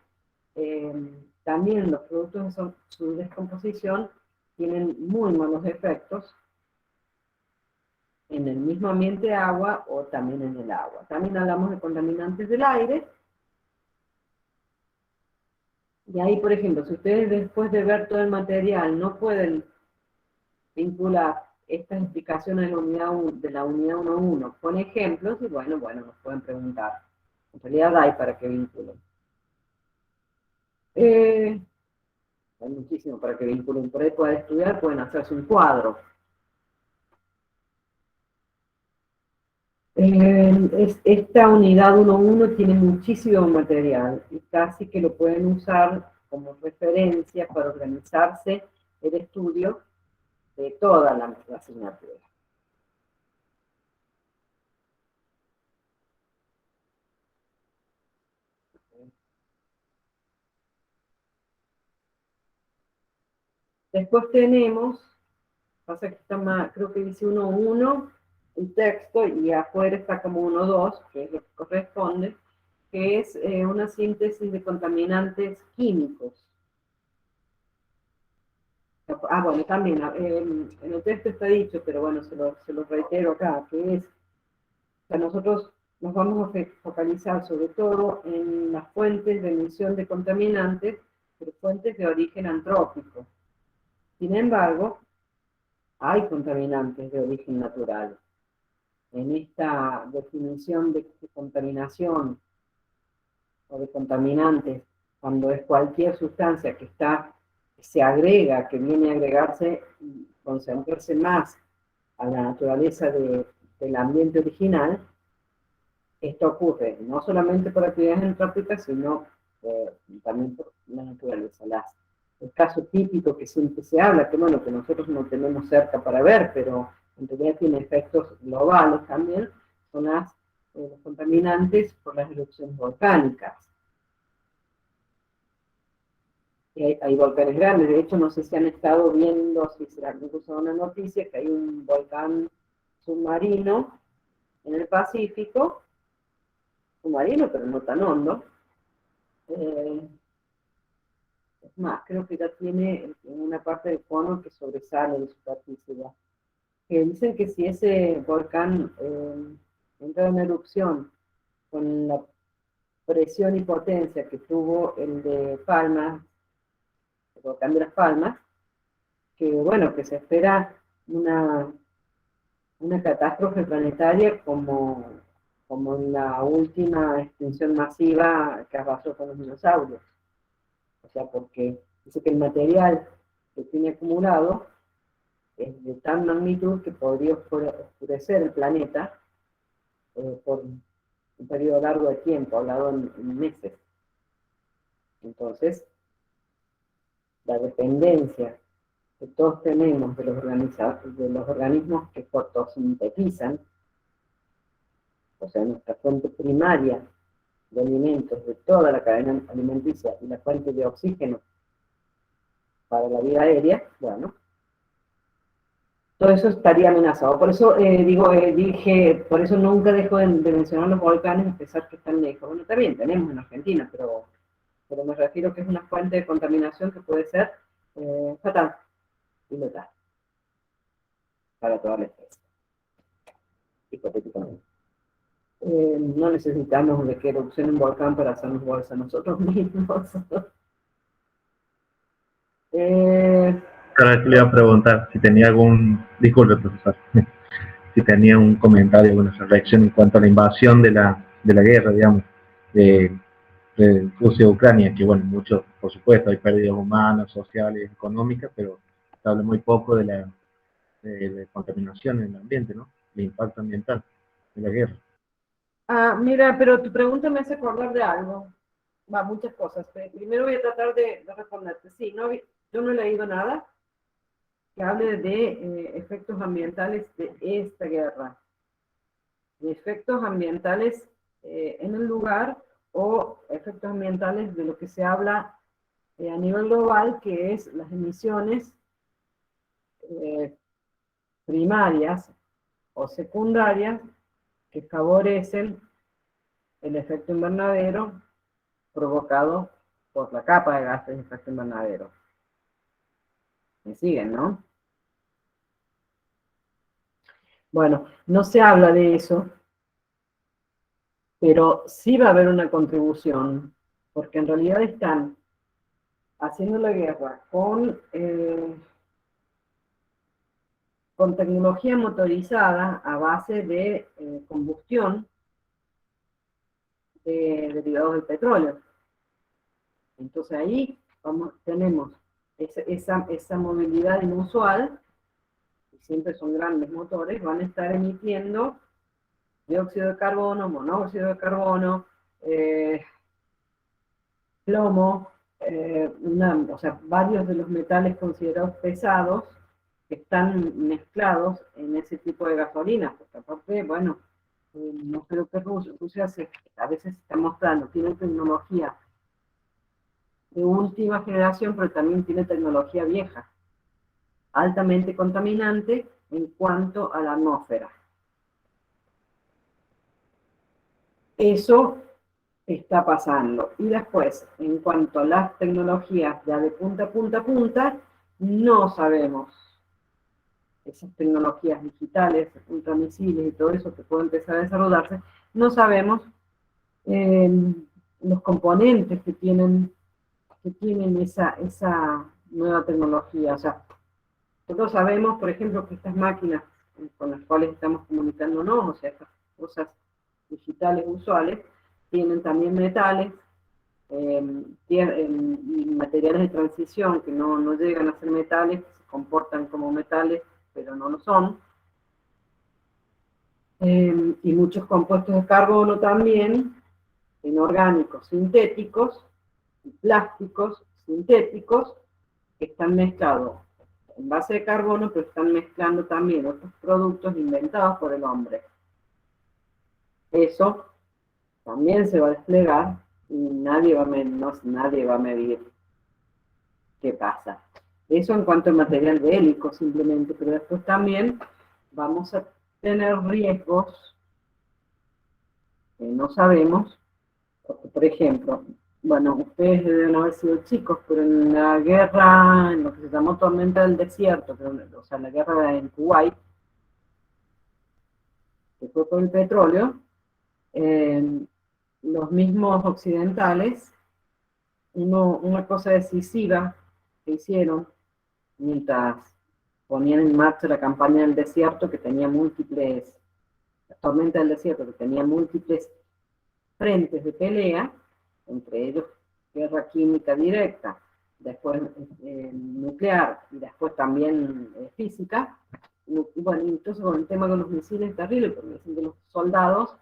también los productos de su descomposición tienen muy malos efectos en el mismo ambiente de agua o también en el agua. También hablamos de contaminantes del aire. Y ahí, por ejemplo, si ustedes después de ver todo el material no pueden vincular estas explicaciones de la unidad 1.1 con ejemplos, y bueno, nos pueden preguntar. En realidad hay para que vinculen. Hay muchísimo para que vinculen. Por ahí pueden estudiar, pueden hacerse un cuadro. Esta unidad 1.1 tiene muchísimo material y casi que lo pueden usar como referencia para organizarse el estudio de toda la asignatura. Después tenemos, pasa que está más, creo que dice 1.1 el texto y afuera está como 1.2, que es lo que corresponde, que es una síntesis de contaminantes químicos. Ah, bueno, también en el texto está dicho, pero bueno, se lo reitero acá, que es, o sea, nosotros nos vamos a focalizar sobre todo en las fuentes de emisión de contaminantes, pero fuentes de origen antrópico. Sin embargo, hay contaminantes de origen natural. En esta definición de contaminación o de contaminantes, cuando es cualquier sustancia que se agrega, que viene a agregarse y concentrarse más a la naturaleza del ambiente original, esto ocurre no solamente por actividades entrópicas, sino también por la naturaleza. El caso típico que siempre se habla, que bueno, que nosotros no tenemos cerca para ver, pero en realidad tiene efectos globales también, son los contaminantes por las erupciones volcánicas. Y hay volcanes grandes, de hecho no sé si han estado viendo, si será incluso una noticia, que hay un volcán submarino en el Pacífico, submarino pero no tan hondo, es más, creo que ya tiene una parte del cono que sobresale de superficie ya. Que dicen que si ese volcán entra en erupción con la presión y potencia que tuvo el de Palmas, el volcán de las Palmas, que bueno, que se espera una catástrofe planetaria como la última extinción masiva que pasó con los dinosaurios. O sea, porque dice que el material que tiene acumulado es de tal magnitud que podría oscurecer el planeta por un periodo largo de tiempo, hablado en meses. Entonces, la dependencia que todos tenemos de los organismos que fotosintetizan, o sea, nuestra fuente primaria de alimentos de toda la cadena alimenticia y la fuente de oxígeno para la vida aérea, bueno, todo eso estaría amenazado. Por eso por eso nunca dejo de mencionar los volcanes, a pesar que están lejos. Bueno, también tenemos en Argentina, pero me refiero que es una fuente de contaminación que puede ser fatal y letal para toda la especie, hipotéticamente. No necesitamos de que erupcione un volcán para hacernos bolsa nosotros mismos. Ahora le iba a preguntar si tenía disculpe profesor, si tenía un comentario, alguna reacción en cuanto a la invasión de la guerra, digamos, de Rusia y Ucrania, que bueno, mucho, por supuesto, hay pérdidas humanas, sociales, económicas, pero se habla muy poco de la contaminación en el ambiente, ¿no? El impacto ambiental de la guerra. Mira, pero tu pregunta me hace acordar de algo. Muchas cosas. Primero voy a tratar de responderte. Sí, yo no he leído nada que hable de efectos ambientales de esta guerra. De efectos ambientales en el lugar o efectos ambientales de lo que se habla a nivel global, que es las emisiones primarias o secundarias que favorecen el efecto invernadero provocado por la capa de gases de efecto invernadero. ¿Me siguen, no? Bueno, no se habla de eso, pero sí va a haber una contribución, porque en realidad están haciendo la guerra con tecnología motorizada a base de combustión de derivados del petróleo. Entonces ahí tenemos esa movilidad inusual, y siempre son grandes motores, van a estar emitiendo dióxido de carbono, monóxido de carbono, plomo, o sea, varios de los metales considerados pesados que están mezclados en ese tipo de gasolina, porque aparte, bueno, no creo que Rusia a veces está mostrando, tiene tecnología de última generación, pero también tiene tecnología vieja, altamente contaminante en cuanto a la atmósfera. Eso está pasando. Y después, en cuanto a las tecnologías ya de punta a punta, no sabemos esas tecnologías digitales, ultramisiles y todo eso que puede empezar a desarrollarse, no sabemos los componentes que tienen esa nueva tecnología. O sea, nosotros sabemos, por ejemplo, que estas máquinas con las cuales estamos comunicándonos, o sea, estas cosas digitales usuales, tienen también metales, tienen materiales de transición que no llegan a ser metales, que se comportan como metales, pero no lo son. Y muchos compuestos de carbono también, inorgánicos sintéticos, y plásticos sintéticos, que están mezclados en base de carbono, pero están mezclando también otros productos inventados por el hombre. Eso también se va a desplegar y nadie va a medir qué pasa. Eso en cuanto al material bélico simplemente, pero después también vamos a tener riesgos que no sabemos, porque, por ejemplo, bueno, ustedes deben haber sido chicos, pero en la guerra, en lo que se llamó Tormenta del Desierto, o sea, la guerra en Kuwait, que fue por el petróleo, los mismos occidentales, una cosa decisiva que hicieron mientras ponían en marcha la campaña del desierto, que tenía múltiples, la tormenta del desierto, que tenía múltiples frentes de pelea, entre ellos guerra química directa, después nuclear y después también física. Y bueno, entonces con el tema de los misiles es terrible, porque dicen que los soldados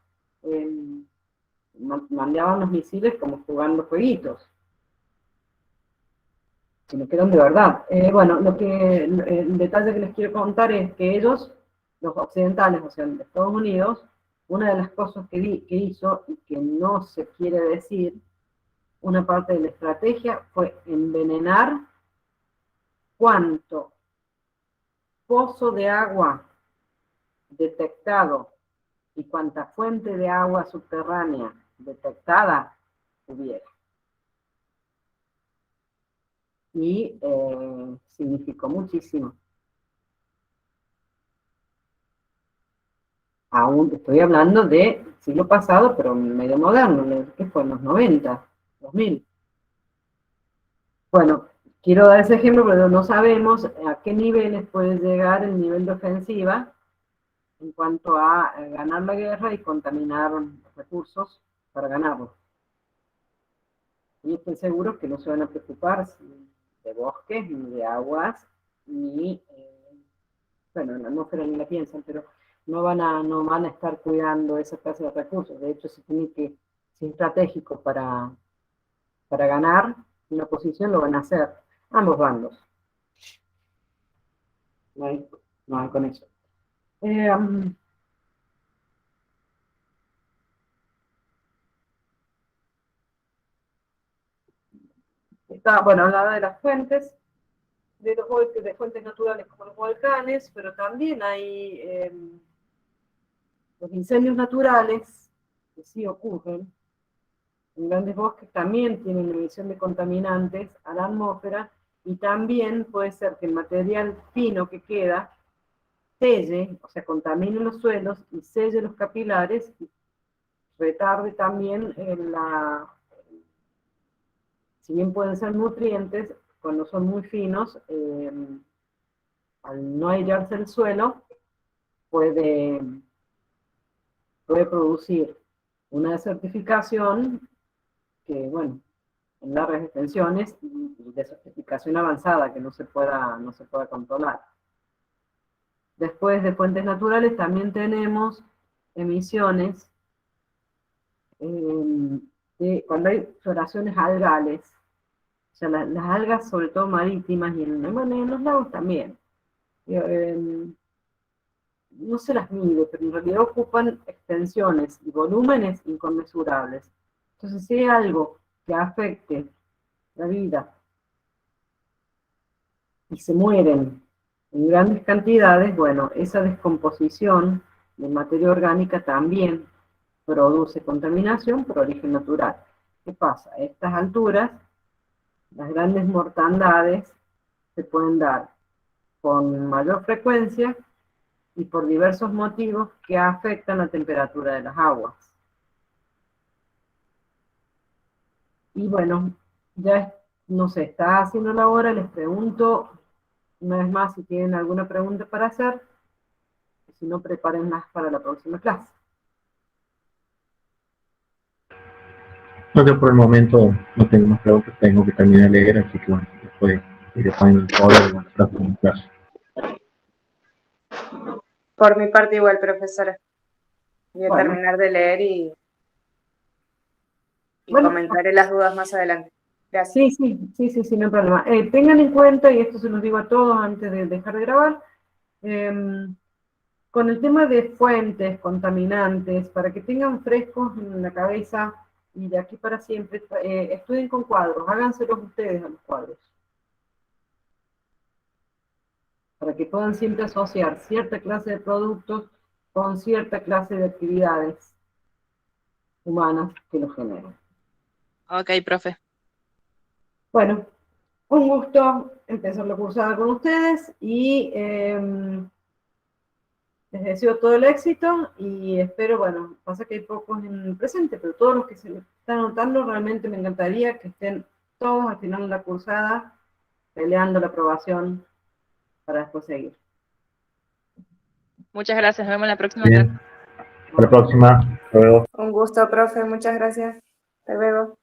mandaban los misiles como jugando jueguitos, sino que eran de verdad. Bueno, el detalle que les quiero contar es que ellos, los occidentales, o sea, de Estados Unidos, una de las cosas que hizo y que no se quiere decir, una parte de la estrategia fue envenenar cuanto pozo de agua detectado y cuanta fuente de agua subterránea detectada hubiera. Y significó muchísimo. Aún estoy hablando de siglo pasado, pero medio moderno, que fue en los 90, 2000. Bueno, quiero dar ese ejemplo, pero no sabemos a qué niveles puede llegar el nivel de ofensiva en cuanto a ganar la guerra y contaminar los recursos para ganarlo. Y estoy seguro que no se van a preocupar de bosques, ni de aguas, ni, bueno, la atmósfera ni la piensan, pero no van a estar cuidando esa clase de recursos. De hecho, si tiene que ser estratégico para ganar una posición, lo van a hacer ambos bandos. No hay con eso. Bueno, hablaba de las fuentes, de fuentes naturales como los volcanes, pero también hay los incendios naturales, que sí ocurren, en grandes bosques también tienen emisión de contaminantes a la atmósfera, y también puede ser que el material fino que queda selle, o sea, contamine los suelos y selle los capilares, y retarde también si bien pueden ser nutrientes, cuando son muy finos, al no hallarse el suelo, puede producir una desertificación que, bueno, en largas extensiones, y desertificación avanzada que no se pueda controlar. Después de fuentes naturales también tenemos emisiones cuando hay floraciones algales, o sea, las algas sobre todo marítimas y en los lagos también. No se las mide, pero en realidad ocupan extensiones y volúmenes inconmensurables. Entonces, si hay algo que afecte la vida y se mueren en grandes cantidades, bueno, esa descomposición de materia orgánica también produce contaminación por origen natural. ¿Qué pasa? A estas alturas, las grandes mortandades se pueden dar con mayor frecuencia y por diversos motivos que afectan la temperatura de las aguas. Y bueno, ya no sé, está haciendo la hora, les pregunto una vez más si tienen alguna pregunta para hacer, si no, prepárenlas para la próxima clase. No, que por el momento no tengo más preguntas, tengo que terminar de leer, así que bueno, después iré final color en la próxima clase. Por mi parte igual, profesora. Voy a Bueno. terminar de leer y Bueno. comentaré las dudas más adelante. Gracias. Sí, no hay problema. Tengan en cuenta, y esto se los digo a todos antes de dejar de grabar, con el tema de fuentes contaminantes, para que tengan frescos en la cabeza y de aquí para siempre, estudien con cuadros, háganselos ustedes a los cuadros. Para que puedan siempre asociar cierta clase de productos con cierta clase de actividades humanas que los generan. Ok, profe. Bueno, un gusto empezar la cursada con ustedes y les deseo todo el éxito y espero, bueno, pasa que hay pocos en el presente, pero todos los que se están anotando, realmente me encantaría que estén todos al final de la cursada peleando la aprobación para después seguir. Muchas gracias. Nos vemos en la próxima Bien, clase. hasta la próxima. Hasta luego. Un gusto, profe. Muchas gracias. Hasta luego.